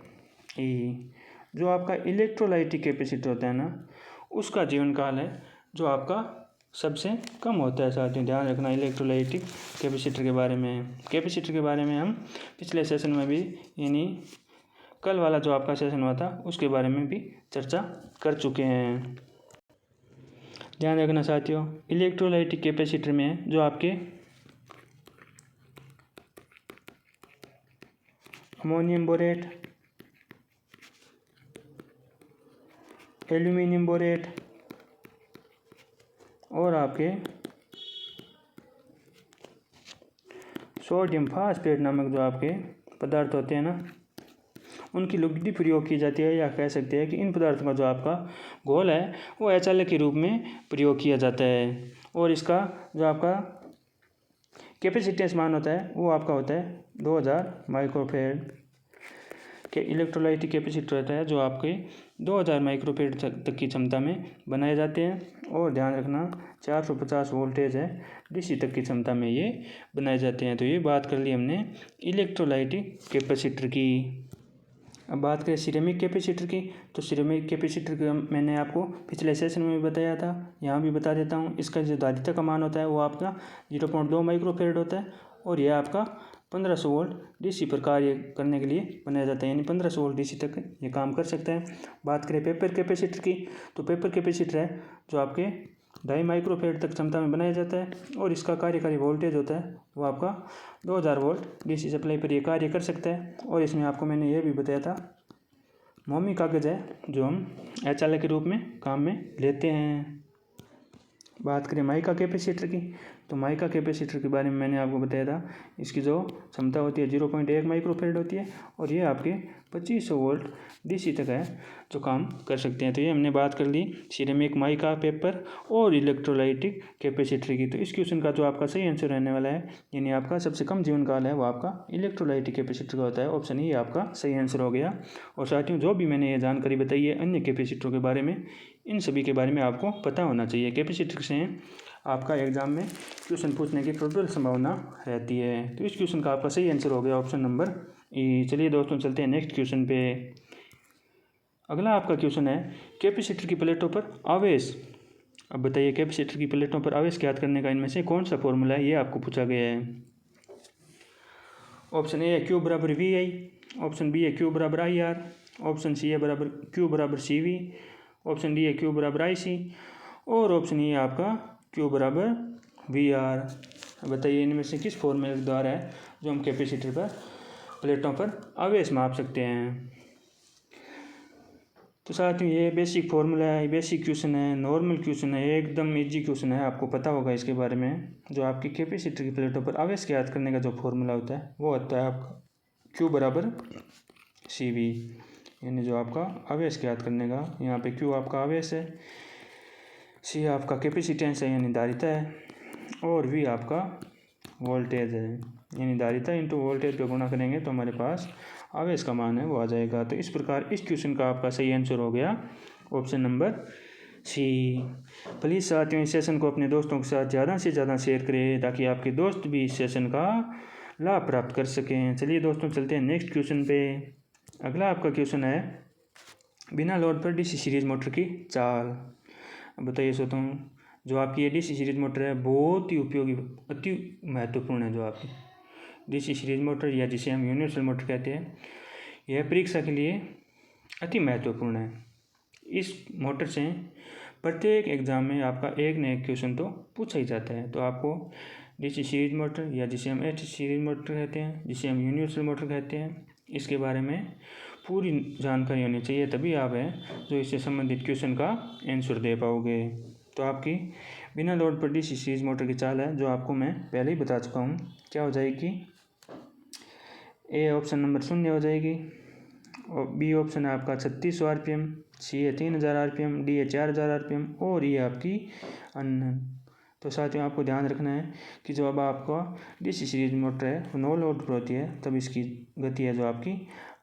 ई। जो आपका इलेक्ट्रोलाइटिक कैपेसिटर होता है ना, उसका जीवन काल है जो आपका सबसे कम होता है। साथियों ध्यान रखना इलेक्ट्रोलाइटिक कैपेसिटर के बारे में। कैपेसिटर के बारे में हम पिछले सेशन में भी, यानी कल वाला जो आपका सेशन हुआ था उसके बारे में भी चर्चा कर चुके हैं। ध्यान रखना साथियों, इलेक्ट्रोलाइटिक कैपेसिटर में जो आपके अमोनियम बोरेट, एल्यूमिनियम बोरेट और आपके सोडियम फास्फेट नामक जो आपके पदार्थ होते हैं ना, उनकी लुब्धि प्रयोग की जाती है, या कह सकते हैं कि इन पदार्थों का जो आपका घोल है वो HCl के रूप में प्रयोग किया जाता है। और इसका जो आपका कैपेसिटेंस मान होता है वो आपका होता है 2000 माइक्रोफेड के इलेक्ट्रोलाइटिक कैपेसिटर होता है जो आपके 2000 माइक्रोफेड तक की क्षमता में बनाए जाते हैं। और ध्यान रखना 450 वोल्टेज है DC तक की क्षमता में ये बनाए जाते हैं। तो ये बात कर ली हमने इलेक्ट्रोलाइटिक कैपेसिटर की। अब बात करें सिरेमिक कैपेसिटर की, तो सिरेमिक कैपेसिटर का मैंने आपको पिछले सेशन में भी बताया था, यहाँ भी बता देता हूँ। इसका जो धारिता का मान होता है वो आपका 0.2 माइक्रोफेड होता है और यह आपका 1500 वोल्ट DC पर कार्य करने के लिए बनाया जाता है, यानी 1500 वोल्ट DC तक ये काम कर सकता है। बात करें पेपर कैपेसिटर की, तो पेपर कैपेसिटर है जो आपके 2.5 माइक्रोफेड तक क्षमता में बनाया जाता है और इसका कार्यकारी वोल्टेज होता है वो आपका 2000 वोल्ट DC सप्लाई पर ये कार्य कर सकता है। और इसमें आपको मैंने ये भी बताया था मोमी कागज़ है जो हम HCl के रूप में काम में लेते हैं। बात करें माइका कैपेसिटर की, तो माइका कैपेसिटर के बारे में मैंने आपको बताया था, इसकी जो क्षमता होती है 0.1 माइक्रोफेड होती है और ये आपके 2500 वोल्ट DC तक है जो काम कर सकते हैं। तो ये हमने बात कर ली सिरेमिक, माइका, पेपर और इलेक्ट्रोलाइटिक कैपेसिटर की। तो इस क्वेश्चन का जो आपका सही आंसर रहने वाला है, यानी आपका सबसे कम जीवन काल है वो आपका इलेक्ट्रोलाइटिक कैपेसिटर का होता है। ऑप्शन ई आपका सही आंसर हो गया। और साथियों जो भी मैंने ये जानकारी बताई है अन्य कैपेसिटरों के बारे में, इन सभी के बारे में आपको पता होना चाहिए। कैपेसिटर से आपका एग्जाम में क्वेश्चन पूछने की प्रबल संभावना रहती है। तो इस क्वेश्चन का आपका सही आंसर हो गया ऑप्शन नंबर ई। चलिए दोस्तों चलते हैं नेक्स्ट क्वेश्चन पे। अगला आपका क्वेश्चन है कैपेसिटर की प्लेटों पर आवेश। अब बताइए कैपेसिटर की प्लेटों पर आवेश ज्ञात करने का इनमें से कौन सा फॉर्मूला है, ये आपको पूछा गया है। ऑप्शन ए है Q बराबर VI, ऑप्शन बी है Q बराबर IR, ऑप्शन सी है बराबर Q बराबर CV, ऑप्शन डी है Q बराबर IC और ऑप्शन ई है आपका Q बराबर VR। बताइए इनमें से किस फॉर्मूले के द्वारा है जो हम कैपेसिटर पर प्लेटों पर आवेश माप सकते हैं। तो साथियों ये बेसिक फॉर्मूला है, बेसिक क्वेश्चन है, नॉर्मल क्वेश्चन है, एकदम इजी क्वेश्चन है, आपको पता होगा इसके बारे में। जो आपकी कैपेसिटर की प्लेटों पर आवेश ज्ञात करने का जो फॉर्मूला होता है वो होता है आपका Q बराबर CV, यानी जो आपका आवेश ज्ञात करने का, यहाँ पे Q आपका आवेश है, C आपका कैपेसिटेंस है यानी धारिता है और V आपका वोल्टेज है, यानी धारिता इंटू वोल्टेज पे गुणा करेंगे तो हमारे पास आवेश का मान है वो आ जाएगा। तो इस प्रकार इस क्वेश्चन का आपका सही आंसर हो गया ऑप्शन नंबर सी। प्लीज़ साथियों इस सेशन को अपने दोस्तों के साथ ज़्यादा से ज़्यादा शेयर करें ताकि आपके दोस्त भी इस सेशन का लाभ प्राप्त कर सकें। चलिए दोस्तों चलते हैं नेक्स्ट क्वेश्चन पे। अगला आपका क्वेश्चन है बिना लोड पर DC सीरीज मोटर की चाल। बताइए सोता हूँ जो आपकी ये DC सीरीज मोटर है बहुत ही उपयोगी, अति महत्वपूर्ण है। जो आपकी DC सीरीज मोटर या जिसे हम यूनिवर्सल मोटर कहते हैं, यह परीक्षा के लिए अति महत्वपूर्ण है। इस मोटर से प्रत्येक एग्जाम में आपका एक न एक क्वेश्चन तो पूछा ही जाता है। तो आपको DC सीरीज मोटर या जिसे हम HC सीरीज मोटर कहते हैं, जिसे हम यूनिवर्सल मोटर कहते हैं, इसके बारे में पूरी जानकारी होनी चाहिए, तभी आप हैं जो इससे संबंधित क्वेश्चन का आंसर दे पाओगे। तो आपकी बिना लोड पर DC सीरीज मोटर की चाल है जो आपको मैं पहले ही बता चुका हूँ, क्या हो जाएगी। ए ऑप्शन नंबर 0 हो जाएगी और बी ऑप्शन है आपका 3600 RPM, सी है 3000 RPM, डी है 4000 RPM और ये आपकी अनंत। तो साथियों आपको ध्यान रखना है कि जो अब आपका डीसी सीरीज मोटर है वो नो लोड पर होती है तब इसकी गति है जो आपकी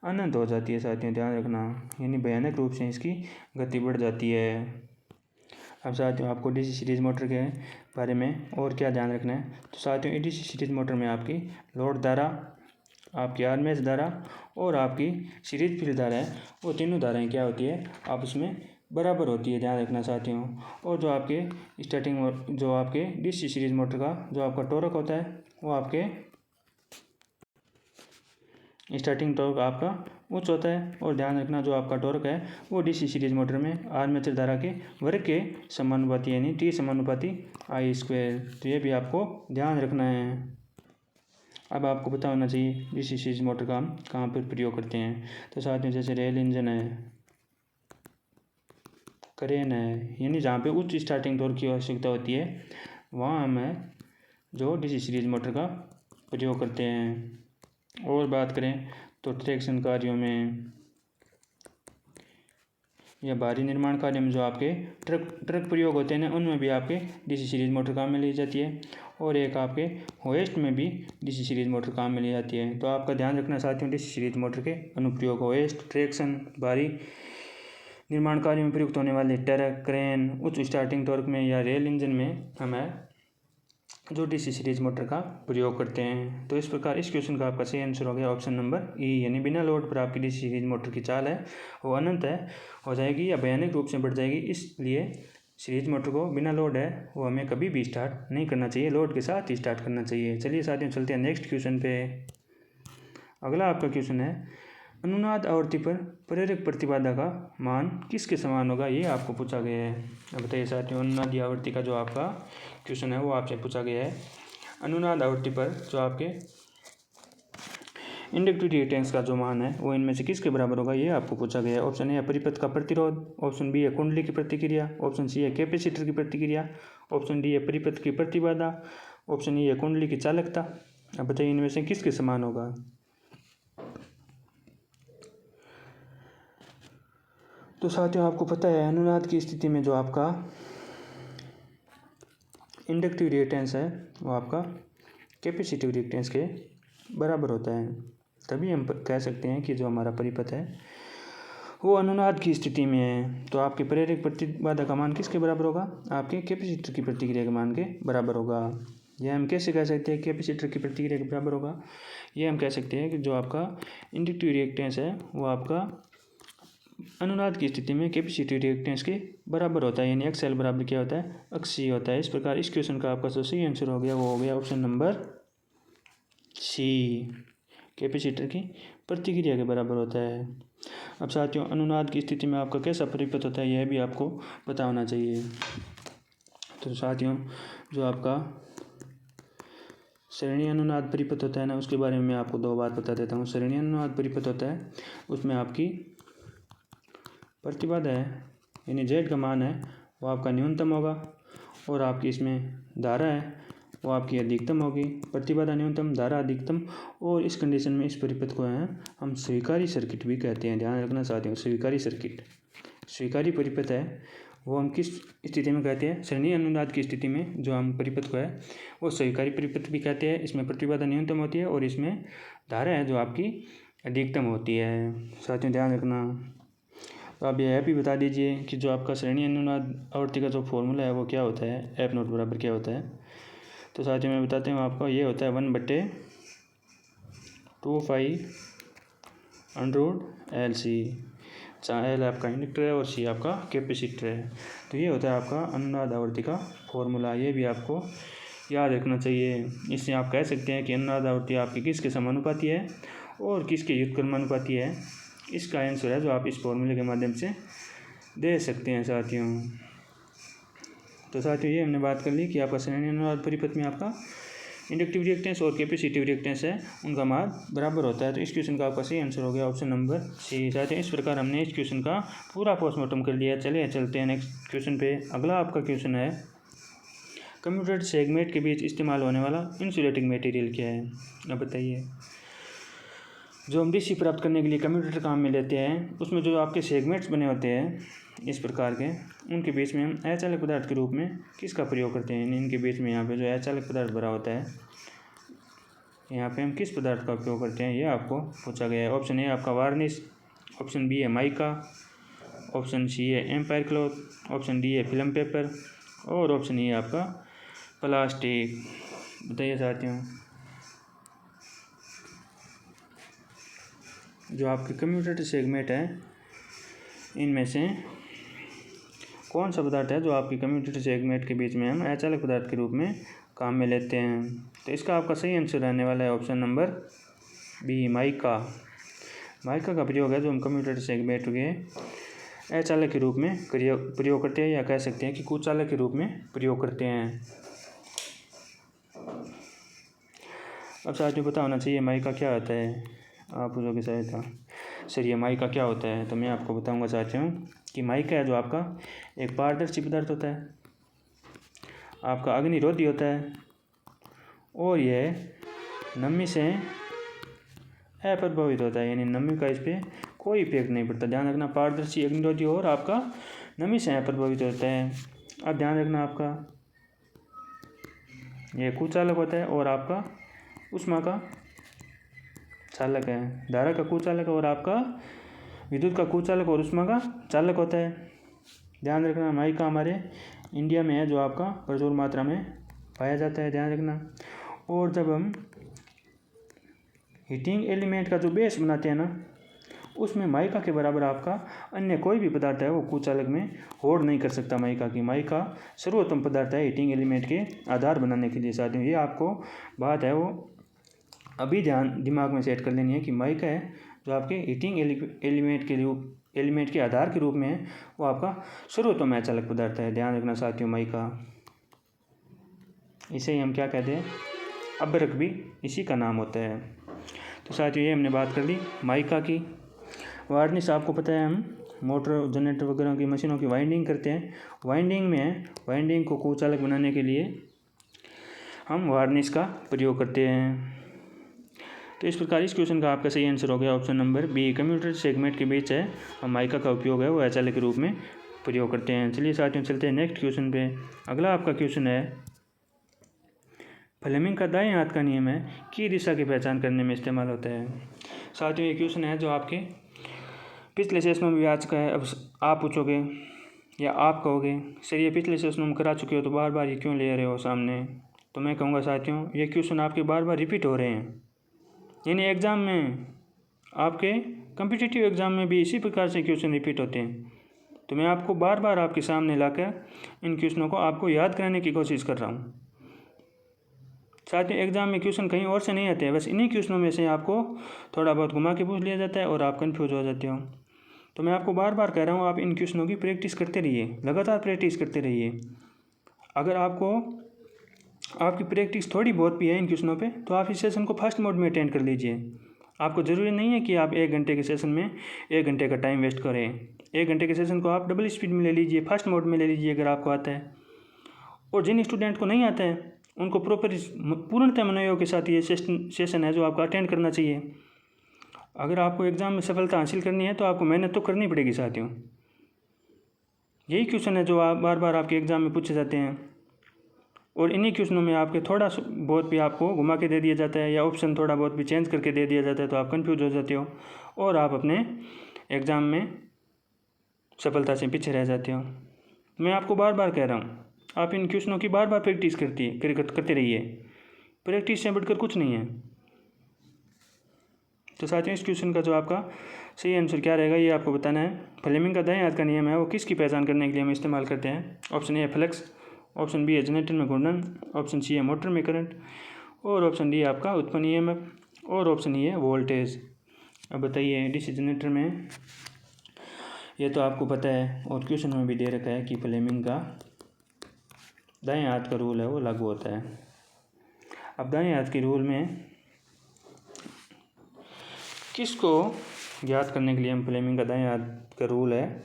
अनंत हो जाती है। साथियों ध्यान रखना, यानी भयानक रूप से इसकी गति बढ़ जाती है। अब साथियों आपको डीसी सीरीज मोटर के बारे में और क्या ध्यान रखना है, तो साथियों डीसी सीरीज मोटर में आपकी लोड धारा, आपकी आर्मेचर धारा और आपकी सीरीज फील्ड धारा है, वो तीनों धाराएं क्या होती है आपस में बराबर होती है। ध्यान रखना साथियों। और जो आपके स्टार्टिंग जो आपके डीसी सीरीज मोटर का जो आपका टॉर्क होता है वो आपके स्टार्टिंग टॉर्क आपका उच्च होता है। और ध्यान रखना जो आपका टॉर्क है वो डीसी सीरीज मोटर में आर्मेचर धारा के वर्ग के समानुपाती यानी टी समानुपाती I²। तो ये भी आपको ध्यान रखना है। अब आपको पता होना चाहिए डीसी सीरीज मोटर का हम कहाँ पर प्रयोग करते हैं। तो साथियों जैसे रेल इंजन है, क्रेन है, यानी जहाँ पे उच्च स्टार्टिंग टॉर्क की आवश्यकता होती है वहाँ हमें जो डीसी सीरीज मोटर का प्रयोग करते हैं। और बात करें तो ट्रैक्शन कार्यों में या भारी निर्माण कार्य में जो आपके ट्रक प्रयोग होते हैं ना, उनमें भी आपके डीसी सीरीज मोटर काम में ली जाती है। और एक आपके होएस्ट में भी डीसी सीरीज मोटर काम में ली जाती है। तो आपका ध्यान रखना साथियों डीसी सीरीज मोटर के अनुप्रयोग होएस्ट, ट्रैक्शन, भारी निर्माण कार्य में प्रयुक्त होने वाले ट्रक, क्रेन, उच्च स्टार्टिंग टॉर्क में या रेल इंजन में हमें जो डीसी सीरीज मोटर का प्रयोग करते हैं। तो इस प्रकार इस क्वेश्चन का आपका सही आंसर हो गया ऑप्शन नंबर ई, यानी बिना लोड पर आपकी डीसी सीरीज मोटर की चाल है वो अनंत है हो जाएगी या भयानक रूप से बढ़ जाएगी। इसलिए सीरीज मोटर को बिना लोड है वो हमें कभी भी स्टार्ट नहीं करना चाहिए, लोड के साथ ही स्टार्ट करना चाहिए। चलिए साथियों चलते हैं नेक्स्ट क्वेश्चन पे। अगला आपका क्वेश्चन है अनुनाद आवृत्ति पर प्रेरक प्रतिबाधा का मान किसके समान होगा, ये आपको पूछा गया है। अब बताइए साथियों अनुनाद आवृत्ति का जो आपका क्वेश्चन है वो आपसे पूछा गया है। अनुनाद आवृत्ति पर जो आपके इंडक्टिव रिएक्टेंस का जो मान है वो इनमें से किसके बराबर होगा, ये आपको पूछा गया है। ऑप्शन ए है परिपथ का प्रतिरोध, ऑप्शन बी है कुंडली की प्रतिक्रिया, ऑप्शन सी है कैपेसिटर की प्रतिक्रिया, ऑप्शन डी है परिपथ की प्रतिबाधा, ऑप्शन ई है कुंडली की चालकता। अब बताइए इनमें से किसके समान होगा। तो साथियों आपको पता है अनुनाद की स्थिति में जो आपका इंडक्टिव रिएक्टेंस है वो आपका कैपेसिटिव रिएक्टेंस के बराबर होता है। तभी हम कह सकते हैं कि जो हमारा परिपथ है वो अनुनाद की स्थिति में है। तो आपके प्रेरक प्रतिबाधा का मान किसके बराबर होगा, आपके कैपेसिटर की प्रतिक्रिया के मान के बराबर होगा। यह हम कैसे कह सकते हैं कैपेसिटर की प्रतिक्रिया के बराबर होगा, ये हम कह सकते हैं कि जो आपका इंडक्टिव रिएक्टेंस है वो आपका अनुनाद की स्थिति में कैपेसिटिव रिएक्टेंस के बराबर होता है, यानी XL बराबर क्या होता है अक्षीय होता है। इस प्रकार इस क्वेश्चन का आपका जो सही आंसर हो गया वो हो गया ऑप्शन नंबर सी, कैपेसिटर की प्रतिक्रिया के बराबर होता है। अब साथियों अनुनाद की स्थिति में आपका कैसा परिपथ होता है यह भी आपको पता होना चाहिए। तो साथियों जो आपका श्रेणी अनुनाद परिपथ होता है ना, उसके बारे में मैं आपको दो बात बता देता हूँ। श्रेणी अनुनाद परिपथ होता है उसमें आपकी प्रतिबाधा है यानी जेड का मान है वो आपका न्यूनतम होगा और आपकी इसमें धारा है वो आपकी अधिकतम होगी। प्रतिबाधा न्यूनतम, धारा अधिकतम, और इस कंडीशन में इस परिपथ को है हम स्वीकारी सर्किट भी कहते हैं। ध्यान रखना चाहते हैं स्वीकारी सर्किट, स्वीकारी परिपथ है वो हम किस स्थिति में कहते हैं, श्रेणी अनुनाद की स्थिति में जो हम परिपथ को है वो स्वीकारी परिपथ भी कहते हैं। इसमें प्रतिबाधा न्यूनतम होती है और इसमें धारा है जो आपकी अधिकतम होती है। साथियों ध्यान रखना। तो आप यह भी बता दीजिए कि जो आपका श्रेणी अनुनाद आवृत्ति का जो फॉर्मूला है वो क्या होता है, F नोट बराबर क्या होता है। तो साथियों मैं बताते हूँ आपको, ये होता है 1/2π√LC, जहाँ L आपका इंडक्टर है और C आपका कैपेसिटर है। तो ये होता है आपका अनुनाद आवृत्ति का फॉर्मूला, ये भी आपको याद रखना चाहिए। इससे आप कह सकते हैं कि अनुनाद आवृत्ति आपकी किसके समानुपाती है और किसके व्युत्क्रमानुपाती है। इसका आंसर है जो आप इस फॉर्मूले के माध्यम से दे सकते हैं साथियों। तो साथियों ये हमने बात कर ली कि आपका श्रेणी अनुनाद परिपथ में आपका इंडक्टिव रिएक्टेंस और कैपेसिटिव रिएक्टेंस है उनका मान बराबर होता है। तो इस क्वेश्चन का आपका सही आंसर हो गया ऑप्शन नंबर सी। साथियों इस प्रकार हमने इस क्वेश्चन का पूरा पोस्टमार्टम कर लिया। चलिए चलते हैं नेक्स्ट क्वेश्चन पे। अगला आपका क्वेश्चन है कम्यूटेटर सेगमेंट के बीच इस्तेमाल होने वाला इंसुलेटिंग मटेरियल क्या है। अब बताइए। जो हम डीसी प्राप्त करने के लिए कम्यूटेटर काम में लेते हैं, उसमें जो आपके सेगमेंट्स बने होते हैं इस प्रकार के, उनके बीच में हम अचालक पदार्थ के रूप में किसका प्रयोग करते हैं। इनके बीच में यहाँ पे जो अचालक पदार्थ भरा होता है, यहाँ पे हम किस पदार्थ का उपयोग करते हैं, ये आपको पूछा गया है। ऑप्शन ए आपका वार्निश, ऑप्शन बी है माइका, ऑप्शन सी है एम्पायर क्लॉथ, ऑप्शन डी है फिल्म पेपर और ऑप्शन ई है आपका प्लास्टिक। बताइए साथियों, जो आपके कम्यूटेटर सेगमेंट है इनमें से कौन सा पदार्थ है जो आपके कम्यूटेटर सेगमेंट के बीच में हम अचालक पदार्थ के रूप में काम में लेते हैं। तो इसका आपका सही आंसर रहने वाला है option number B, mica. Mica का प्रयोग है जो हम कम्यूटेटर सेगमेंट के अचालक के रूप में प्रयोग करते हैं, या कह सकते हैं कि कुचालक के रूप में प्रयोग करते हैं। अब साथियों पता होना चाहिए माइका क्या होता है। आप पूछोगे सहायता सर ये माइका क्या होता है, तो मैं आपको बताऊंगा साथियों कि माइका है जो आपका एक पारदर्शी पदार्थ होता है, आपका अग्निरोधी होता है और यह नमी से अप्रभावित होता है, यानी नमी का इस पर कोई इफेक्ट नहीं पड़ता। ध्यान रखना, पारदर्शी, अग्निरोधी और आपका नमी से अप्रभावित होता है। अब ध्यान रखना, आपका यह कुचालक होता है और आपका ऊष्मा का चालक है। धारा का कुचालक और आपका विद्युत का कुचालक और ऊष्मा का चालक होता है। ध्यान रखना, माइका हमारे इंडिया में है जो आपका प्रचुर मात्रा में पाया जाता है। ध्यान रखना, और जब हम हीटिंग एलिमेंट का जो बेस बनाते हैं ना, उसमें माइका के बराबर आपका अन्य कोई भी पदार्थ है वो कुचालक में होड़ नहीं कर सकता माइका की। माइका सर्वोत्तम पदार्थ है हीटिंग एलिमेंट के आधार बनाने के लिए। साथियों ये आपको बात है वो अभी दिमाग में सेट कर लेनी है कि माइका है जो आपके हीटिंग एलिमेंट के आधार के रूप में है, वो आपका सर्वोत्तम अचालक पदार्थ है। ध्यान रखना साथियों, माइका, इसे ही हम क्या कहते हैं, अभ्रक भी इसी का नाम होता है। तो साथियों ये हमने बात कर ली माइका की। वार्निश आपको पता है हम मोटर, जनरेटर वगैरह की मशीनों की वाइंडिंग करते हैं। वाइंडिंग को कुचालक बनाने के लिए हम वार्निश का प्रयोग करते हैं। तो इस प्रकार इस क्वेश्चन का आपका सही आंसर हो गया option number B, commutator segment के बीच है हम माइका का उपयोग है वो अचालक के रूप में प्रयोग करते हैं। चलिए साथियों चलते हैं नेक्स्ट क्वेश्चन पे। अगला आपका क्वेश्चन है, फ्लेमिंग का दाएं हाथ का नियम है कि दिशा की पहचान करने में इस्तेमाल होता है। साथियों ये क्वेश्चन है जो आपके पिछले सेशनों में भी आ चुका है। अब आप पूछोगे या आप कहोगे सर ये पिछले सेशनों में करा चुके हो तो बार बार ये क्यों ले रहे हो सामने। तो मैं कहूँगा साथियों ये क्वेश्चन आपके बार बार रिपीट हो रहे हैं, यानी एग्ज़ाम में, आपके कम्पिटिटिव एग्ज़ाम में भी इसी प्रकार से क्वेश्चन रिपीट होते हैं। तो मैं आपको बार बार आपके सामने लाकर इन क्वेश्चनों को आपको याद कराने की कोशिश कर रहा हूँ। साथियों एग्ज़ाम में क्वेश्चन कहीं और से नहीं आते हैं, बस इन्हीं क्वेश्चनों में से आपको थोड़ा बहुत घुमा के पूछ लिया जाता है और आप कन्फ्यूज हो जाते हो। तो मैं आपको बार बार कह रहा हूँ आप इन क्वेश्चनों की प्रैक्टिस करते रहिए, लगातार प्रैक्टिस करते रहिए। अगर आपकी प्रैक्टिस थोड़ी बहुत भी है इन क्वेश्चनों पे, तो आप इस सेशन को फर्स्ट मोड में अटेंड कर लीजिए। आपको ज़रूरी नहीं है कि आप 1 घंटे के सेशन में 1 घंटे का टाइम वेस्ट करें। 1 घंटे के सेशन को आप डबल स्पीड में ले लीजिए, फर्स्ट मोड में ले लीजिए अगर आपको आता है। और जिन स्टूडेंट को नहीं आता है उनको प्रॉपर पूर्णतः मनोयोग के साथ ये सेशन है जो आपको अटेंड करना चाहिए। अगर आपको एग्ज़ाम में सफलता हासिल करनी है तो आपको मेहनत तो करनी पड़ेगी साथियों। यही क्वेश्चन है जो आप बार बार आपके एग्ज़ाम में पूछे जाते हैं, और इन्हीं क्वेश्चनों में आपके थोड़ा बहुत भी आपको घुमा के दे दिया जाता है या ऑप्शन थोड़ा बहुत भी चेंज करके दे दिया जाता है, तो आप कंफ्यूज हो जाते हो और आप अपने एग्ज़ाम में सफलता से पीछे रह जाते हो। मैं आपको बार बार कह रहा हूँ आप इन क्वेश्चनों की बार बार प्रैक्टिस करते रहिए, प्रैक्टिस से बढ़कर कुछ नहीं है। तो साथियों इस क्वेश्चन का जो आपका सही आंसर क्या रहेगा ये आपको बताना है। फ्लेमिंग का दाएं हाथ का नियम है वो किसकी पहचान करने के लिए हम इस्तेमाल करते हैं। ऑप्शन ए है फ्लक्स, ऑप्शन बी है जनरेटर में घूर्णन, ऑप्शन सी है मोटर में करंट, और ऑप्शन डी आपका उत्पन्न ईएमएफ, और ऑप्शन ई है वोल्टेज। अब बताइए डीसी जनरेटर में ये तो आपको पता है और क्वेश्चन में भी दे रखा है कि फ्लेमिंग का दाएं हाथ का रूल है वो लागू होता है। अब दाएं हाथ के रूल में किसको याद करने के लिए हम फ्लेमिंग का दाएं हाथ का रूल है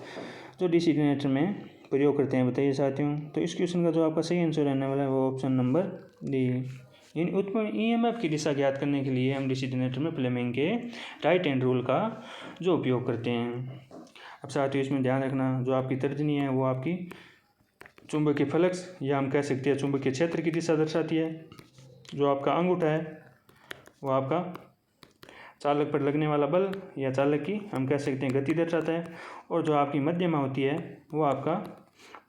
जो डीसी जनरेटर में प्रयोग करते हैं, बताइए साथियों। तो इस क्वेश्चन का जो आपका सही आंसर रहने वाला है वो ऑप्शन नंबर डी, इन उत्पन्न ईएमएफ की दिशा ज्ञात करने के लिए हम डीसी जनरेटर में फ्लेमिंग के राइट हैंड रूल का जो उपयोग करते हैं। अब साथियों इसमें ध्यान रखना, जो आपकी तर्जनी है वो आपकी चुंबकीय फ्लक्स या हम कह सकते हैं चुंबकीय क्षेत्र की दिशा दर्शाती है। जो आपका अंगूठा है वो आपका चालक पर लगने वाला बल या चालक की हम कह सकते हैं गति दर्शाता है। और जो आपकी मध्यमा होती है वो आपका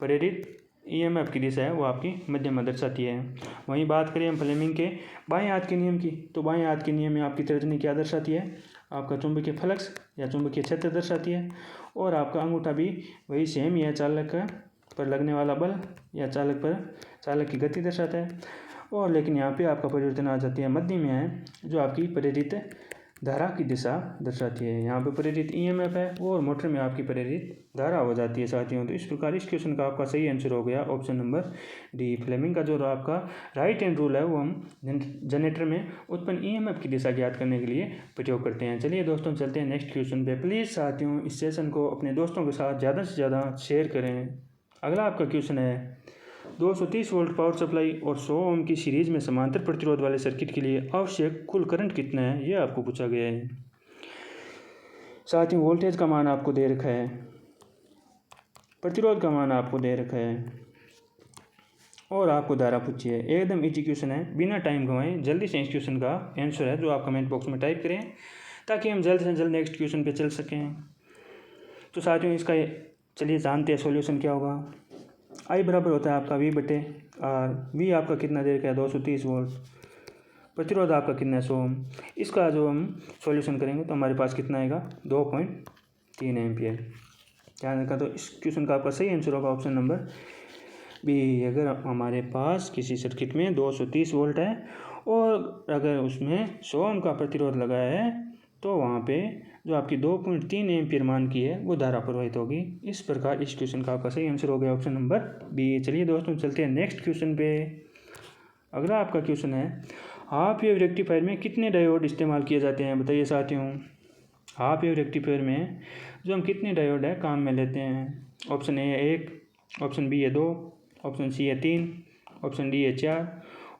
प्रेरित ईएमएफ की दिशा है, वो आपकी मध्यमा दर्शाती है। वहीं बात करें हम फ्लेमिंग के बाएं हाथ के नियम की, तो बाएं हाथ के नियम में आपकी तर्जनी क्या दर्शाती है? आपका चुंबकीय फ्लक्स या चुंबकीय क्षेत्र दर्शाती है। और आपका अंगूठा भी वही सेम ही है, चालक पर लगने वाला बल या चालक की गति दर्शाता है। और लेकिन यहाँ पे आपका परिवर्तन आ जाती है मध्य में है, जो आपकी प्रेरित धारा की दिशा दर्शाती है। यहाँ पे प्रेरित ईएमएफ है और मोटर में आपकी प्रेरित धारा हो जाती है साथियों। तो इस प्रकार इस क्वेश्चन का आपका सही आंसर हो गया ऑप्शन नंबर डी। फ्लेमिंग का जो आपका राइट हैंड रूल है वो हम जनरेटर में उत्पन्न ईएमएफ की दिशा ज्ञात करने के लिए प्रयोग करते हैं। चलिए दोस्तों चलते हैं नेक्स्ट क्वेश्चन पे। प्लीज़ साथियों इस सेशन को अपने दोस्तों के साथ ज़्यादा से ज़्यादा शेयर करें। अगला आपका क्वेश्चन है 230 वोल्ट पावर सप्लाई और 100 ओम की सीरीज में समांतर प्रतिरोध वाले सर्किट के लिए आवश्यक कुल करंट कितना है, यह आपको पूछा गया है। साथ ही वोल्टेज का मान आपको दे रखा है, प्रतिरोध का मान आपको दे रखा है और आपको धारा पूछी है। एकदम इजी क्वेश्चन है, बिना टाइम गंवाएं जल्दी से इस क्वेश्चन का आंसर है जो आप कमेंट बॉक्स में टाइप करें ताकि हम जल्द से जल्द नेक्स्ट क्वेश्चन पे चल सकें। तो साथियों इसका चलिए जानते हैं सॉल्यूशन क्या होगा। आई बराबर होता है आपका वी बटे आर। वी आपका कितना दे रखा है 230 वोल्ट, प्रतिरोध आपका कितना है 100 ओम। इसका जो हम सॉल्यूशन करेंगे तो हमारे पास कितना आएगा 2.3 एम्पियर। ध्यान रखा, तो इस क्वेश्चन का आपका सही आंसर होगा ऑप्शन नंबर बी। अगर हमारे पास किसी सर्किट में 230 वोल्ट है और अगर उसमें 100 ओम का प्रतिरोध लगाया है तो वहाँ पे जो आपकी 2.3 एम्पियर मान की है वो धारा प्रवाहित होगी। इस प्रकार इस क्वेश्चन का आपका सही आंसर हो गया ऑप्शन नंबर बी। चलिए दोस्तों चलते हैं नेक्स्ट क्वेश्चन पे। अगला आपका क्वेश्चन है हाफ वेव रेक्टिफायर में कितने डायोड इस्तेमाल किए जाते हैं, बताइए साथियों। हाफ वेव रेक्टिफायर में जो हम कितने डायोड है काम में लेते हैं। ऑप्शन ए है 1, ऑप्शन बी है 2, ऑप्शन सी है 3, ऑप्शन डी है 4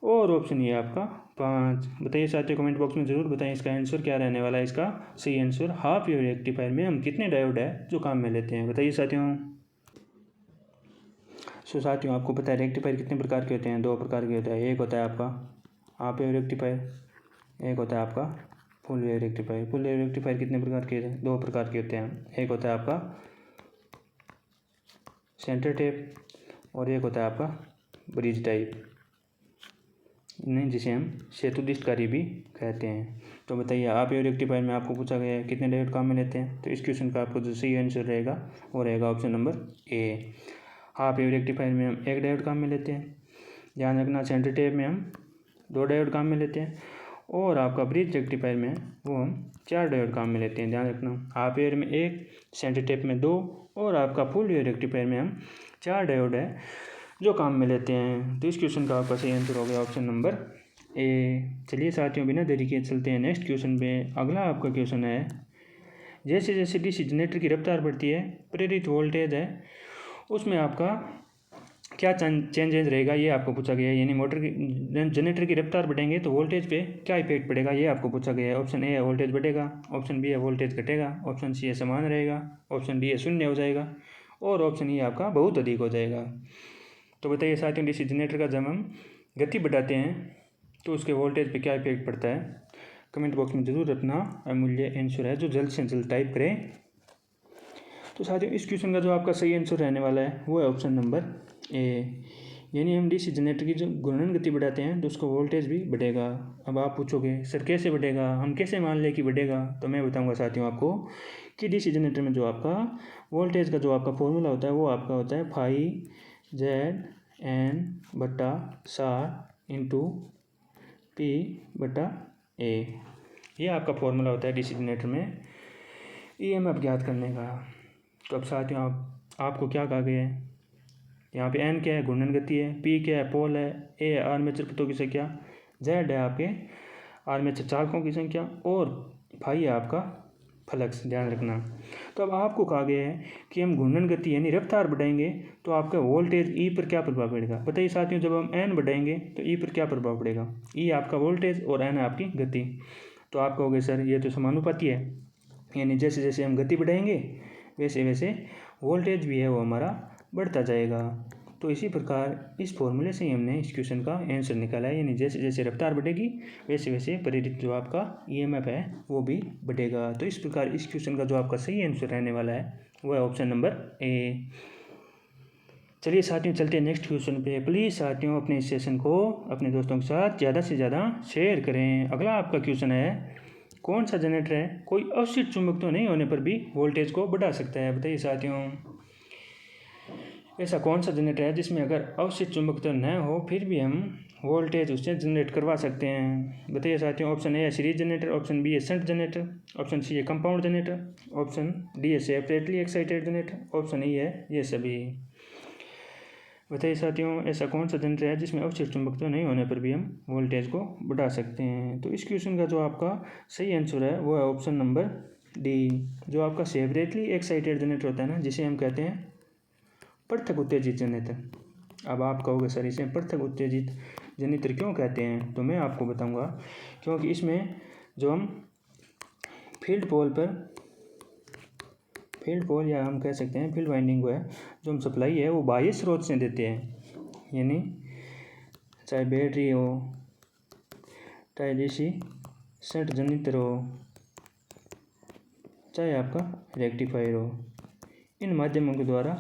और ऑप्शन ए आपका 5। बताइए साथियों कमेंट बॉक्स में ज़रूर बताएं इसका आंसर क्या रहने वाला है। इसका सही आंसर हाफ वेव रेक्टिफायर में हम कितने डायोड है जो काम में लेते हैं, बताइए साथियों। साथियों आपको पता है रेक्टिफायर कितने प्रकार के होते हैं, 2 प्रकार के होते हैं। एक होता है आपका हाफ वेव रेक्टिफायर, एक होता है आपका full wave rectifier. Full wave rectifier कितने प्रकार के, 2 प्रकार के होते हैं। एक होता है आपका सेंटर टेप और एक होता है आपका ब्रिज टाइप, नहीं जिसे हम सेतुदिष्टकारी भी कहते हैं। तो बताइए हाफ वेव रेक्टिफायर में आपको पूछा गया है कितने डायोड काम में लेते हैं। तो इस क्वेश्चन का आपको जो सही आंसर रहेगा वो रहेगा ऑप्शन नंबर ए। हाफ वेव रेक्टिफायर में हम 1 डायोड काम में लेते हैं। ध्यान रखना सेंटर टेप में हम 2 डायोड काम में लेते हैं और आपका ब्रिज रेक्टिफायर में वो हम 4 डायोड काम में लेते हैं। ध्यान रखना हाफ वेव में 1, सेंटर टेप में 2 और आपका फुल वेव रेक्टिफायर में हम 4 डायोड है जो काम में लेते हैं। तो इस क्वेश्चन का आपका सही आंसर हो गया ऑप्शन नंबर ए। चलिए साथियों बिना देरी के चलते हैं नेक्स्ट क्वेश्चन पे। अगला आपका क्वेश्चन है जैसे जैसे डीसी जनरेटर की रफ्तार बढ़ती है प्रेरित वोल्टेज है उसमें आपका क्या चेंजेस रहेगा, ये आपको पूछा गया है। यानी मोटर की जनरेटर की रफ्तार बढ़ेंगे तो वोल्टेज पे क्या इफेक्ट पड़ेगा, ये आपको पूछा गया है। ऑप्शन ए है वोल्टेज बढ़ेगा, ऑप्शन बी है वोल्टेज घटेगा, ऑप्शन सी है समान रहेगा, ऑप्शन डी है शून्य हो जाएगा और ऑप्शन ई आपका बहुत अधिक हो जाएगा। तो बताइए साथियों डीसी जनरेटर का जब हम गति बढ़ाते हैं तो उसके वोल्टेज पे क्या इफेक्ट पड़ता है, कमेंट बॉक्स में ज़रूर अपना अमूल्य आंसर है जो जल्द से जल्द टाइप करें। तो साथियों इस क्वेश्चन का जो आपका सही आंसर रहने वाला है वो है ऑप्शन नंबर ए। यानी हम डीसी जनरेटर की जो घूर्णन गति बढ़ाते हैं तो उसका वोल्टेज भी बढ़ेगा। अब आप पूछोगे सर कैसे बढ़ेगा, हम कैसे मान लें कि बढ़ेगा, तो मैं बताऊंगा साथियों आपको कि डीसी जनरेटर में जो आपका वोल्टेज का जो आपका फॉर्मूला होता है वो आपका होता है फाई जेड एन बटा सार इंटू पी बटा ए। ये आपका फॉर्मूला होता है डीसी जनरेटर में ईएमएफ ज्ञात करने का। तो अब साथियों आपको क्या कहा गया है, यहाँ पे एन क्या है घूर्णन गति है, पी क्या है पोल है, ए है आर्मेचर पथों की संख्या, जेड है आपके आर्मेचर चालकों की संख्या और फाई है आपका फ्लक्स, ध्यान रखना। तो अब आपको कहा गया है कि हम घूर्णन गति यानी रफ्तार बढ़ाएंगे तो आपका वोल्टेज ई पर क्या प्रभाव पड़ेगा। बताइए साथियों, जब हम एन बढ़ाएंगे तो ई पर क्या प्रभाव पड़ेगा। ई आपका वोल्टेज और एन आपकी गति। तो आप कहोगे सर ये तो समानुपाती है, यानी जैसे जैसे हम गति बढ़ाएंगे वैसे वैसे वोल्टेज भी है वो हमारा बढ़ता जाएगा। तो इसी प्रकार इस फॉर्मूले से ही हमने इस क्वेश्चन का आंसर निकाला है, यानी जैसे जैसे रफ्तार बढ़ेगी वैसे वैसे प्रेरित जो आपका ईएमएफ है वो भी बढ़ेगा। तो इस प्रकार इस क्वेश्चन का जो आपका सही आंसर रहने वाला है वो है ऑप्शन नंबर ए। चलिए साथियों चलते हैं नेक्स्ट क्वेश्चन पे। प्लीज़ साथियों अपने इस सेशन को अपने दोस्तों के साथ ज़्यादा से ज़्यादा शेयर करें। अगला आपका क्वेश्चन है, कौन सा जनरेटर है कोई अवशिष्ट चुंबक तो नहीं होने पर भी वोल्टेज को बढ़ा सकता है। बताइए साथियों, ऐसा कौन सा जनरेटर है जिसमें अगर अवशिष्ट चुंबक तो न हो फिर भी हम वोल्टेज उससे जनरेट करवा सकते हैं। बताइए साथियों, ऑप्शन ए है सीरीज जनरेटर, ऑप्शन बी है शंट जनरेटर, ऑप्शन सी है कंपाउंड जनरेटर, ऑप्शन डी है separately excited generator, option E है ये सभी। बताइए साथियों, ऐसा कौन सा जनरेटर है जिसमें अवशिष्ट चुंबक तो नहीं होने पर भी हम वोल्टेज को बढ़ा सकते हैं। तो इस क्वेश्चन का जो आपका सही आंसर है वो है ऑप्शन नंबर डी, जो आपका सेपरेटली एक्साइटेड जनरेटर होता है ना, जिसे हम कहते हैं पृथक उत्तेजित जनरेटर। अब आप कहोगे सर इसे पृथक उत्तेजित जनरेटर क्यों कहते हैं, तो मैं आपको बताऊंगा। क्योंकि इसमें जो हम फील्ड पोल या हम कह सकते हैं फील्ड वाइंडिंग को है जो हम सप्लाई है वो बाह्य स्रोत से देते हैं, यानी चाहे बैटरी हो, चाहे डीसी शंट जनरेटर हो, चाहे आपका रेक्टिफायर हो, इन माध्यमों के द्वारा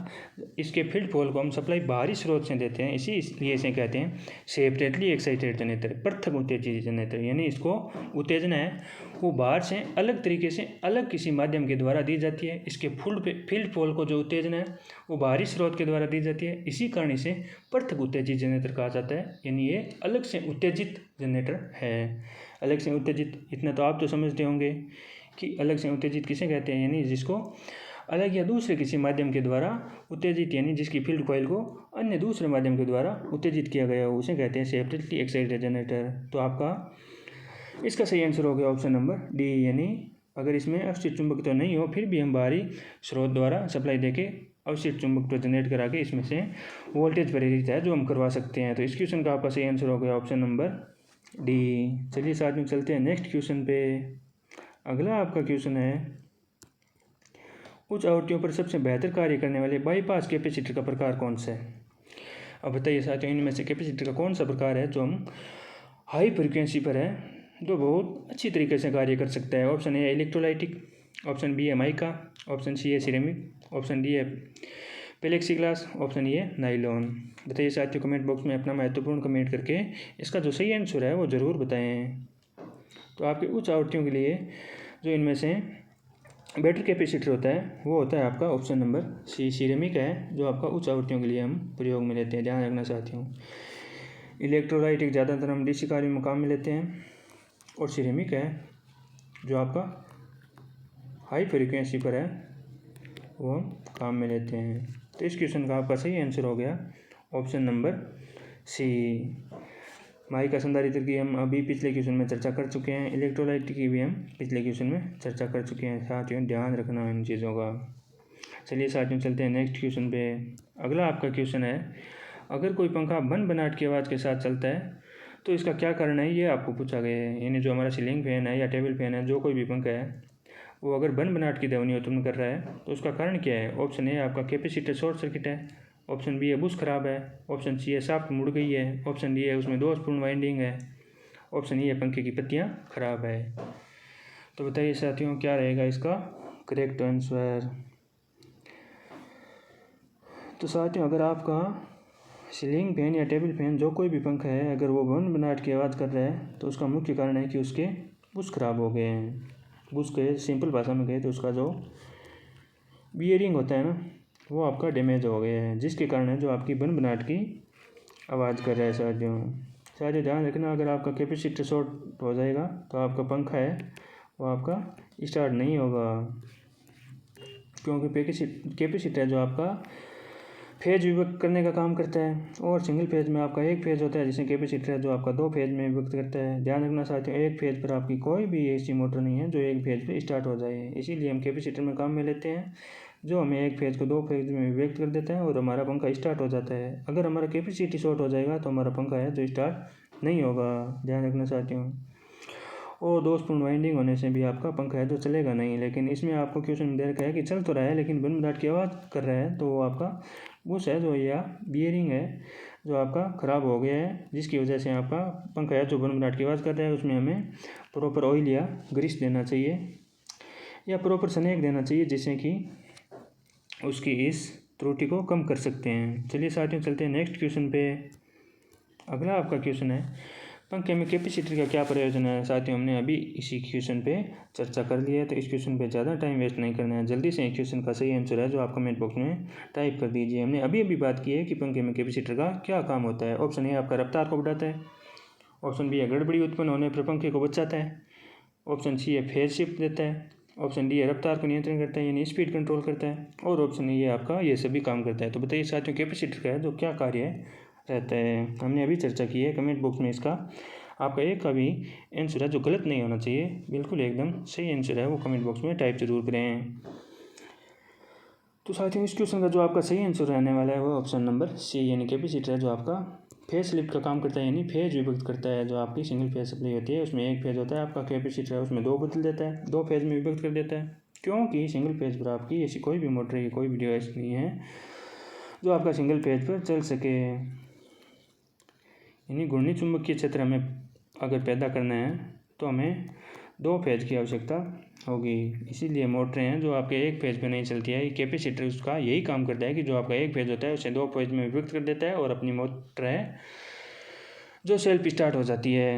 इसके फील्ड पोल को हम सप्लाई बाहरी स्रोत से देते हैं। इसीलिए इसे कहते हैं सेपरेटली एक्साइटेड जनरेटर, पृथक उत्तेजित जनरेटर। यानी इसको उत्तेजना है वो बाहर से अलग तरीके से अलग किसी माध्यम के द्वारा दी जाती है। इसके फील्ड पोल को जो उत्तेजना है वो बाहरी स्रोत के द्वारा दी जाती है। इसी कारण इसे पृथक उत्तेजित जनरेटर कहा जाता है, यानी ये अलग से उत्तेजित जनरेटर है। अलग से उत्तेजित, इतना तो आप तो समझते होंगे कि अलग से उत्तेजित किसे कहते हैं, यानी जिसको अलग या दूसरे किसी माध्यम के द्वारा उत्तेजित, यानी जिसकी फील्ड कॉइल को अन्य दूसरे माध्यम के द्वारा उत्तेजित किया गया हो उसे कहते हैं सेपरेटली एक्साइटेड जनरेटर। तो आपका इसका सही आंसर हो गया ऑप्शन नंबर डी, यानी अगर इसमें अवशिष्ट चुंबक तो नहीं हो फिर भी हम बाहरी स्रोत द्वारा सप्लाई देके अवशिष्ट चुंबक तो जनरेट करा के इसमें से वोल्टेज प्रेरित है जो हम करवा सकते हैं। तो इस क्वेश्चन का आपका सही आंसर हो गया ऑप्शन नंबर डी। चलिए साथ में चलते हैं नेक्स्ट क्वेश्चन पे। अगला आपका क्वेश्चन है, उच्च आवृत्तियों पर सबसे बेहतर कार्य करने वाले बाईपास कैपेसिटर का प्रकार कौन सा है। अब बताइए साथियों, इनमें से कैपेसिटर का कौन सा प्रकार है जो हम हाई फ्रिक्वेंसी पर है जो बहुत अच्छी तरीके से कार्य कर सकता है। ऑप्शन ए है इलेक्ट्रोलाइटिक, ऑप्शन बी है माइका, ऑप्शन सी है सिरेमिक, ऑप्शन डी है प्लेक्सीग्लास, ऑप्शन ई है नाइलॉन। बताइए साथियों कमेंट बॉक्स में अपना महत्वपूर्ण कमेंट करके इसका जो सही आंसर है वो ज़रूर बताएं। तो आपके उच्च आवृत्तियों के लिए जो इनमें से बेटर कैपेसिटर होता है वो होता है आपका ऑप्शन नंबर सी, सिरेमिक है, जो आपका उच्च आवृत्तियों के लिए हम प्रयोग में लेते हैं। ध्यान रखना साथियों, इलेक्ट्रोलाइटिक ज़्यादातर हम डीसी कार्य में काम में लेते हैं और सिरेमिक है जो आपका हाई फ्रिक्वेंसी पर है वो हम काम में लेते हैं। तो इस क्वेश्चन का आपका सही आंसर हो गया ऑप्शन नंबर सी। माइका संधारित्र की हम अभी पिछले क्वेश्चन में चर्चा कर चुके हैं, इलेक्ट्रोलाइट की भी हम पिछले क्वेश्चन में चर्चा कर चुके हैं। साथियों ध्यान रखना इन चीज़ों का। चलिए साथियों चलते हैं नेक्स्ट क्वेश्चन पे। अगला आपका क्वेश्चन है, अगर कोई पंखा बन बनाहट की आवाज़ के साथ चलता है तो इसका क्या कारण है, ये आपको पूछा गया है। यानी जो हमारा सीलिंग फैन है या टेबल फैन है, जो कोई भी पंखा है वो अगर बन बनाहट की ध्वनि उत्पन्न कर रहा है तो उसका कारण क्या है। ऑप्शन ए आपका कैपेसिटर शॉर्ट सर्किट है, ऑप्शन बी है बुश खराब है, ऑप्शन सी है शाफ्ट मुड़ गई है, ऑप्शन डी है उसमें दोषपूर्ण वाइंडिंग है, ऑप्शन ई है पंखे की पत्तियां खराब है। तो बताइए साथियों क्या रहेगा इसका करेक्ट आंसर। तो साथियों अगर आपका सीलिंग फैन या टेबल फैन जो कोई भी पंखा है अगर वो बन बनाहट की आवाज़ कर रहा है तो उसका मुख्य कारण है कि उसके बुश खराब हो गए हैं। बुश के सिंपल भाषा में कहे तो उसका जो बियरिंग होता है ना वो आपका डैमेज हो गया है, जिसके कारण है जो आपकी बन बनाहट की आवाज़ कर रहा है। साथियों ध्यान रखना, अगर आपका कैपेसिटर शॉर्ट हो जाएगा तो आपका पंखा है वो आपका स्टार्ट नहीं होगा, क्योंकि कैपेसिटर जो आपका फेज विभक्त करने का काम करता है। और सिंगल फेज में आपका एक फेज होता है, जैसे कैपेसिटर है जो आपका 2 फेज में विभक्त करता है। ध्यान रखना साथियों, एक फेज पर आपकी कोई भी ऐसी मोटर नहीं है जो एक फेज पर स्टार्ट हो जाए, इसीलिए हम कैपेसिटर में काम में लेते हैं, जो हमें एक फेज को 2 फेज में विभक्त कर देता है और हमारा पंखा स्टार्ट हो जाता है। अगर हमारा कैपेसिटी शॉर्ट हो जाएगा तो हमारा पंखा है जो स्टार्ट नहीं होगा, ध्यान रखना साथियों। और दोषपूर्ण वाइंडिंग होने से भी आपका पंखा है जो चलेगा नहीं। लेकिन इसमें आपको क्वेश्चन दे रखा है कि चल तो रहा है लेकिन बन की आवाज़ कर रहा है, तो वो आपका बुश है जो या बियरिंग है जो आपका ख़राब हो गया है, जिसकी वजह से आपका पंखा है जो बन की आवाज़ कर रहा है। उसमें हमें प्रॉपर ऑयल या ग्रीस देना चाहिए या प्रॉपर स्नैक देना चाहिए, जिससे कि उसकी इस त्रुटि को कम कर सकते हैं। चलिए साथियों चलते हैं नेक्स्ट क्वेश्चन पे। अगला आपका क्वेश्चन है, पंखे में कैपेसिटर का क्या प्रयोजन है। साथियों हमने अभी इसी क्वेश्चन पे चर्चा कर लिया है, तो इस क्वेश्चन पे ज़्यादा टाइम वेस्ट नहीं करना है। जल्दी से इस क्वेश्चन का सही आंसर है जो आप कमेंट बॉक्स में टाइप कर दीजिए। हमने अभी बात की है कि पंखे में कैपेसिटर का क्या काम होता है। ऑप्शन ए आपका रफ्तार को बढ़ाता है, ऑप्शन बी है गड़बड़ी उत्पन्न होने पर पंखे को बचाता है, ऑप्शन सी है फेज शिफ्ट देता है, ऑप्शन डी है रफ्तार को नियंत्रण करता है यानी स्पीड कंट्रोल करता है, और ऑप्शन ए आपका ये सभी काम करता है। तो बताइए साथियों कैपेसिटर का है जो क्या कार्य रहता है। हमने अभी चर्चा की है, कमेंट बॉक्स में इसका आपका एक का भी आंसर है जो गलत नहीं होना चाहिए, बिल्कुल एकदम सही आंसर है वो कमेंट बॉक्स में टाइप जरूर करें। तो साथियों इस क्वेश्चन का जो आपका सही आंसर रहने वाला है वो ऑप्शन नंबर सी यानी कैपेसिटर है जो आपका फेज शिफ्ट का काम करता है यानी फेज विभक्त करता है। जो आपकी सिंगल फेज सप्लाई होती है उसमें एक फेज होता है आपका कैपेसिटर है, उसमें 2 बदल देता है, 2 फेज में विभक्त कर देता है। क्योंकि सिंगल फेज पर आपकी ऐसी कोई भी मोटर या कोई भी डिवाइस नहीं है जो आपका सिंगल फेज पर चल सके, यानी घूर्णी चुंबकीय क्षेत्र हमें अगर पैदा करना है तो हमें 2 फेज की आवश्यकता होगी। इसीलिए मोटरें हैं जो आपके एक फेज पे नहीं चलती है, कैपेसिटर उसका यही काम करता है कि जो आपका एक फेज होता है उसे 2 फेज में विभक्त कर देता है और अपनी मोटर है जो सेल्फ स्टार्ट हो जाती है।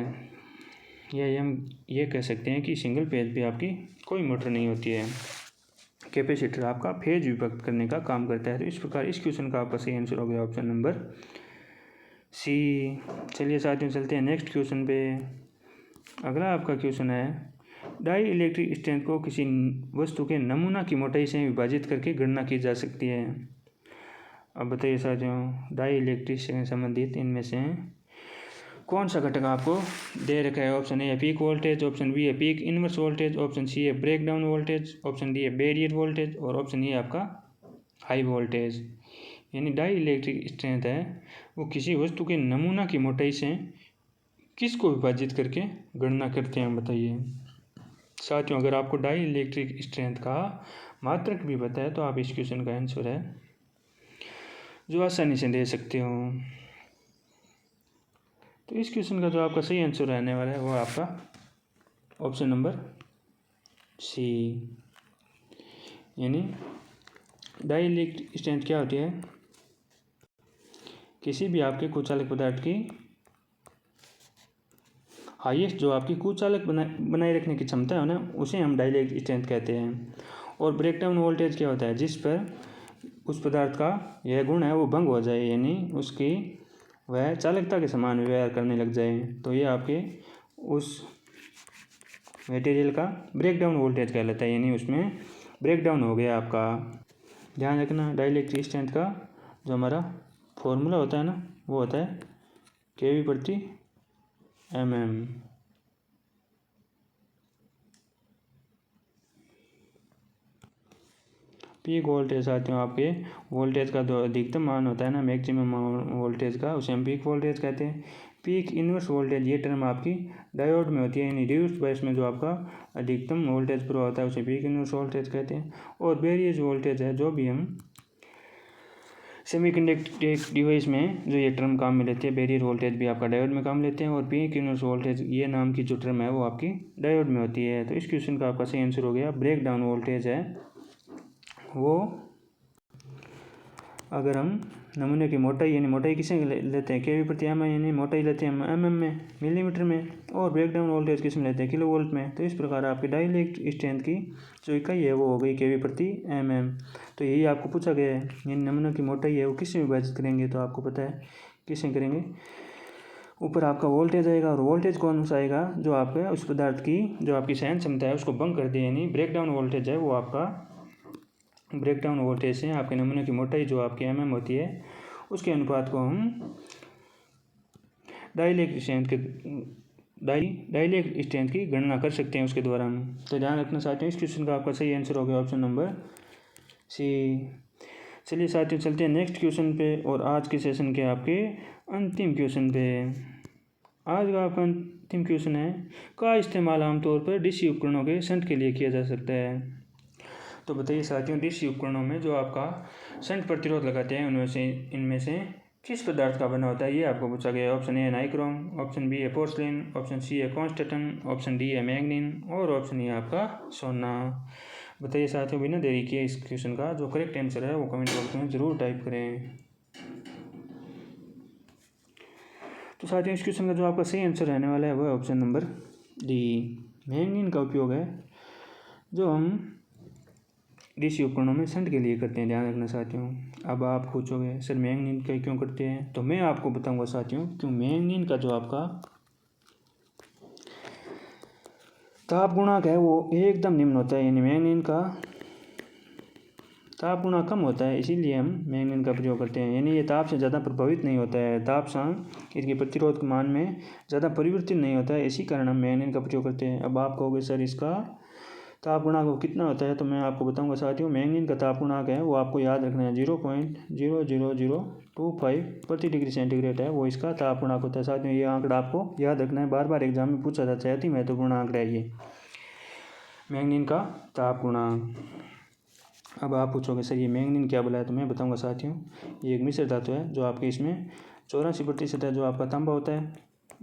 या हम ये कह सकते हैं कि सिंगल फेज पे आपकी कोई मोटर नहीं होती है, कैपेसिटर आपका फेज विभक्त करने का काम करता है। तो इस प्रकार इस क्वेश्चन का आपका सही आंसर हो गया ऑप्शन नंबर सी। चलिए साथियों चलते हैं नेक्स्ट क्वेश्चन पे। अगला आपका क्वेश्चन है, डाई इलेक्ट्रिक स्ट्रेंथ को किसी वस्तु के नमूना की मोटाई से विभाजित करके गणना की जा सकती है। अब बताइए साथियों डाई इलेक्ट्रिक से संबंधित इनमें से कौन सा घटक आपको दे रखा है। ऑप्शन ए है पीक वोल्टेज, ऑप्शन बी है peak inverse voltage, option C है break down voltage, option D है बैरियर वोल्टेज और ऑप्शन ए आपका हाई वोल्टेज। यानी डाई इलेक्ट्रिक स्ट्रेंथ है वो किसी वस्तु के नमूना की मोटाई से किसको विभाजित करके गणना करते हैं, बताइए साथियों। अगर आपको डाई इलेक्ट्रिक स्ट्रेंथ का मात्रक भी पता है तो आप इस क्वेश्चन का आंसर है जो आसानी से दे सकते हो। तो इस क्वेश्चन का जो आपका सही आंसर रहने वाला है वो आपका ऑप्शन नंबर सी यानी डाई इलेक्ट्रिक स्ट्रेंथ क्या होती है, किसी भी आपके कुचालक पदार्थ की हाईएस्ट जो आपकी कुचालक बनाए रखने की क्षमता है ना उसे हम डाई इलेक्ट्रिक स्ट्रेंथ कहते हैं। और ब्रेकडाउन वोल्टेज क्या होता है, जिस पर उस पदार्थ का यह गुण है वो भंग हो जाए यानी उसकी वह चालकता के समान व्यवहार करने लग जाए, तो ये आपके उस मटेरियल का ब्रेकडाउन वोल्टेज कहलाता है यानी उसमें ब्रेकडाउन हो गया आपका। ध्यान रखना डाई इलेक्ट्रिक स्ट्रेंथ का जो हमारा फॉर्मूला होता है ना वो होता है kV प्रति mm। पीक वोल्टेज साथियों आपके वोल्टेज का जो अधिकतम मान होता है ना मैक्सिमम वोल्टेज का उसे हम पीक वोल्टेज कहते हैं। पीक इनवर्स वोल्टेज ये टर्म आपकी डायोड में होती है यानी रिड्यूस्ड बायस में जो आपका अधिकतम वोल्टेज प्रवाह होता है उसे पीक इनवर्स वोल्टेज कहते हैं। और बैरियर वोल्टेज है जो भी हम सेमीकंडक्टर डिवाइस में जो ये टर्म काम में लेते हैं, बैरियर वोल्टेज भी आपका डायोड में काम लेते हैं और पीक इनवर्स वोल्टेज ये नाम की जो टर्म है वो आपकी डायोड में होती है। तो इस क्वेश्चन का आपका सही आंसर हो गया ब्रेक डाउन वोल्टेज है वो अगर हम नमूने की मोटाई यानी मोटाई किसे लेते हैं kV प्रति mm यानी मोटाई लेते हैं mm में मिलीमीटर में, और ब्रेकडाउन वोल्टेज किस में लेते हैं किलो वोल्ट में। तो इस प्रकार आपकी डाई इलेक्ट्रिक स्ट्रेंथ की जो इकाई है वो हो गई kV प्रति mm। तो यही आपको पूछा गया है यानी नमूने की मोटाई है वो किससे विभाजित करेंगे, तो आपको पता है किससे करेंगे, ऊपर आपका वोल्टेज आएगा और वोल्टेज कौन सा आएगा जो आपके उस पदार्थ की जो आपकी सहन क्षमता है उसको भंग कर दे यानी ब्रेकडाउन वोल्टेज है वो आपका ब्रेकडाउन वोल्टेज से आपके नमूने की मोटाई जो आपकी mm होती है उसके अनुपात को हम डाइलेक्ट्रिक स्ट्रेंथ की गणना कर सकते हैं उसके द्वारा हम। तो ध्यान रखना साथियों, इस क्वेश्चन का आपका सही आंसर हो गया ऑप्शन नंबर सी। चलिए साथियों चलते हैं नेक्स्ट क्वेश्चन पे और आज के सेशन के आपके अंतिम क्वेश्चन पे। आज का आपका अंतिम क्वेश्चन है का इस्तेमाल आमतौर पर डीसी उपकरणों के शंट के लिए किया जा सकता है। तो बताइए साथियों, डीसी उपकरणों में जो आपका शंट प्रतिरोध लगाते हैं इनमें से किस पदार्थ का बना होता है, ये आपको पूछा गया है। ऑप्शन ए है नाइक्रोम, ऑप्शन बी है पोर्सलिन, ऑप्शन सी है कॉन्स्टेंटन, ऑप्शन डी है मैग्नीन और ऑप्शन ई आपका सोना। बताइए साथियों, बिना देरी किए इस क्वेश्चन का जो करेक्ट आंसर है वो कमेंट बॉक्स में ज़रूर टाइप करें। तो साथियों, इस क्वेश्चन का जो आपका सही आंसर रहने वाला है वो है ऑप्शन नंबर डी, मैग्नीन का उपयोग है जो हम डीसी उपकरणों में शंट के लिए करते हैं। ध्यान रखना साथियों। अब आप पूछोगे सर मैग्नीन का क्यों करते हैं, तो मैं आपको बताऊंगा साथियों क्यों। मैग्नीन का जो आपका ताप गुणांक है वो एकदम निम्न होता है, यानी मैग्नीन का ताप गुणांक कम होता है, इसीलिए हम मैग्नीन का प्रयोग करते हैं। यानी ये ताप से ज़्यादा प्रभावित नहीं होता है, ताप से इसके प्रतिरोध के मान में ज़्यादा परिवर्तन नहीं होता है, इसी कारण हम मैग्नीन का प्रयोग करते हैं। अब आप कहोगे सर इसका ताप गुणांक कितना होता है, तो मैं आपको बताऊंगा साथियों। मैग्नीन का ताप गुणांक है वो आपको याद रखना है 0.00025 प्रति डिग्री सेंटीग्रेड है, वो इसका ताप गुणांक होता है। साथियों ये आंकड़ा आपको याद रखना है, बार बार एग्जाम में पूछा जाता है, अति महत्वपूर्ण आंकड़ा है ये मैग्नीन का ताप गुणांक। अब आप पूछोगे सर ये मैग्नीन क्या बोला है, तो मैं बताऊंगा साथियों ये एक मिश्र धातु है जो आपके इसमें 84% है जो आपका तांबा होता है,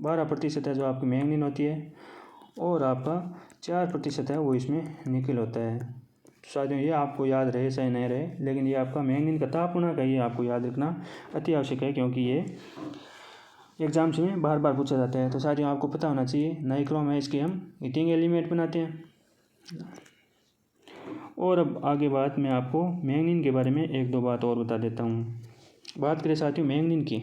12% है जो आपकी मैग्नीन होती है और आपका 4% है वो इसमें निकल होता है। तो साथियों ये आपको याद रहे चाहे नहीं रहे, लेकिन ये आपका मैग्नीन का ताप गुणांक है, ये आपको याद रखना अति आवश्यक है क्योंकि ये एग्जाम्स में बार बार पूछा जाता है। तो साथियों आपको पता होना चाहिए नाइक्रोम है, इसके हम हीटिंग एलिमेंट बनाते हैं। और अब आगे बात मैं आपको मैग्नीन के बारे में एक दो बात और बता देता हूँ। बात करें साथियों मैग्नीन की,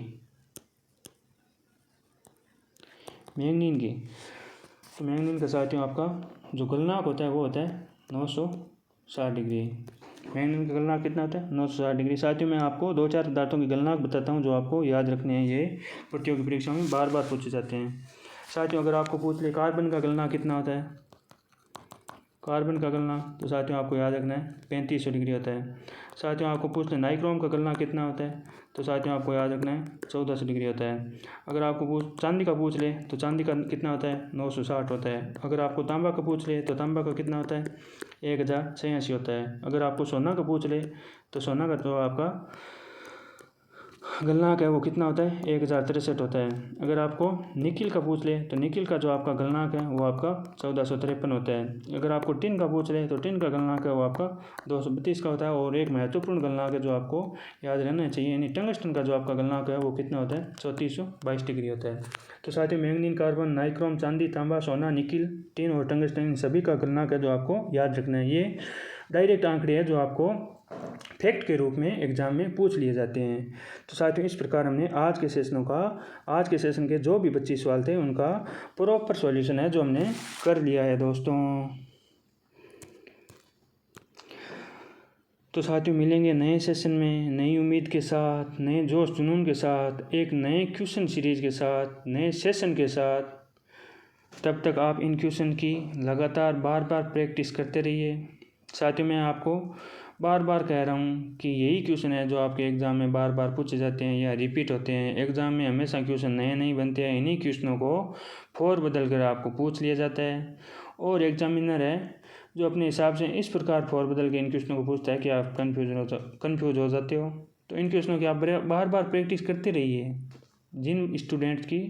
तो मैग्नीन का साथियों आपका जो गलनांक होता है वो होता है 960 डिग्री। मैग्नीन का गलनांक कितना होता है 960 डिग्री। साथियों मैं आपको 2-4 पदार्थों के गलनांक बताता हूँ जो आपको याद रखने हैं, ये प्रतियोगी परीक्षा में बार बार पूछे जाते हैं। साथियों अगर आपको पूछ ले कार्बन का गलनांक कितना होता है, कार्बन का गलनांक, तो साथियों आपको याद रखना है 3500 डिग्री होता है। साथियों आपको पूछ ले नाइक्रोम का गलनांक कितना होता है, तो साथियों आपको याद रखना है 1400 डिग्री होता है। अगर आपको चांदी का पूछ ले तो चांदी का कितना होता है 960 होता है। अगर आपको तांबा का पूछ ले तो तांबा का कितना होता है 1086 होता है। अगर आपको सोना का पूछ ले तो सोना का तो आपका गलनांक है वो कितना होता है 1063 होता है। अगर आपको निकिल का पूछ ले तो निकिल का जो आपका गलनांक है वो आपका 1453 होता है। अगर आपको टिन का पूछ ले तो टिन का गलनांक है वो आपका 232 का होता है। और एक महत्वपूर्ण गलनांक है जो आपको याद रहना चाहिए, यानी टंगस्टन का जो आपका गलनांक है वो कितना होता है 3422 डिग्री होता है। तो साथियों मैग्नीन, कार्बन, नाइक्रोम, चांदी, तांबा, सोना, निकिल, टिन और टंगस्टन सभी का गलनांक है जो आपको याद रखना है। ये डायरेक्ट आंकड़े हैं जो आपको फैक्ट के रूप में एग्जाम में पूछ लिए जाते हैं। तो साथियों इस प्रकार हमने आज के सेशन के जो भी 25 सवाल थे उनका प्रॉपर सॉल्यूशन है जो हमने कर लिया है दोस्तों। तो साथियों मिलेंगे नए सेशन में नई उम्मीद के साथ, नए जोश जुनून के साथ, एक नए क्वेश्चन सीरीज के साथ, नए सेशन के साथ। तब तक आप इन क्वेश्चन की लगातार बार बार प्रैक्टिस करते रहिए। साथियों मैं आपको बार बार कह रहा हूँ कि यही क्वेश्चन है जो आपके एग्ज़ाम में बार बार पूछे जाते हैं या रिपीट होते हैं। एग्ज़ाम में हमेशा क्वेश्चन नए नहीं बनते हैं, इन्हीं क्वेश्चनों को फोर बदल कर आपको पूछ लिया जाता है। और एग्जामिनर है जो अपने हिसाब से इस प्रकार फोर बदल के इन क्वेश्चनों को पूछता है कि आप कन्फ्यूज हो जाते हो। तो इन क्वेश्चनों की आप बार बार प्रैक्टिस करते रहिए। जिन स्टूडेंट्स की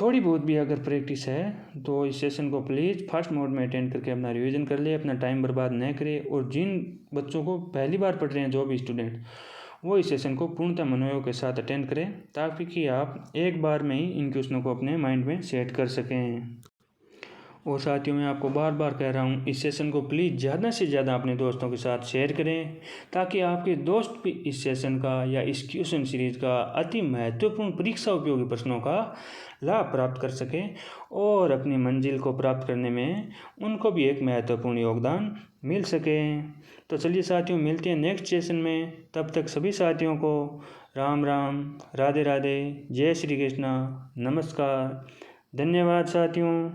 थोड़ी बहुत भी अगर प्रैक्टिस है तो इस सेशन को प्लीज़ फर्स्ट मोड में अटेंड करके अपना रिवीजन कर ले, अपना टाइम बर्बाद न करें। और जिन बच्चों को पहली बार पढ़ रहे हैं जो भी स्टूडेंट, वो इस सेशन को पूर्णतः मनोयोग के साथ अटेंड करें ताकि कि आप एक बार में ही इन क्वेश्चनों को अपने माइंड में सेट कर सकें। और साथियों मैं आपको बार बार कह रहा हूँ, इस सेशन को प्लीज़ ज़्यादा से ज़्यादा अपने दोस्तों के साथ शेयर करें, ताकि आपके दोस्त भी इस सेशन का या इस क्वेश्चन सीरीज का अति महत्वपूर्ण परीक्षा उपयोगी प्रश्नों का लाभ प्राप्त कर सकें और अपनी मंजिल को प्राप्त करने में उनको भी एक महत्वपूर्ण योगदान मिल सके। तो चलिए साथियों, मिलते हैं नेक्स्ट सेशन में। तब तक सभी साथियों को राम राम, राधे राधे, जय श्री कृष्णा, नमस्कार, धन्यवाद साथियों।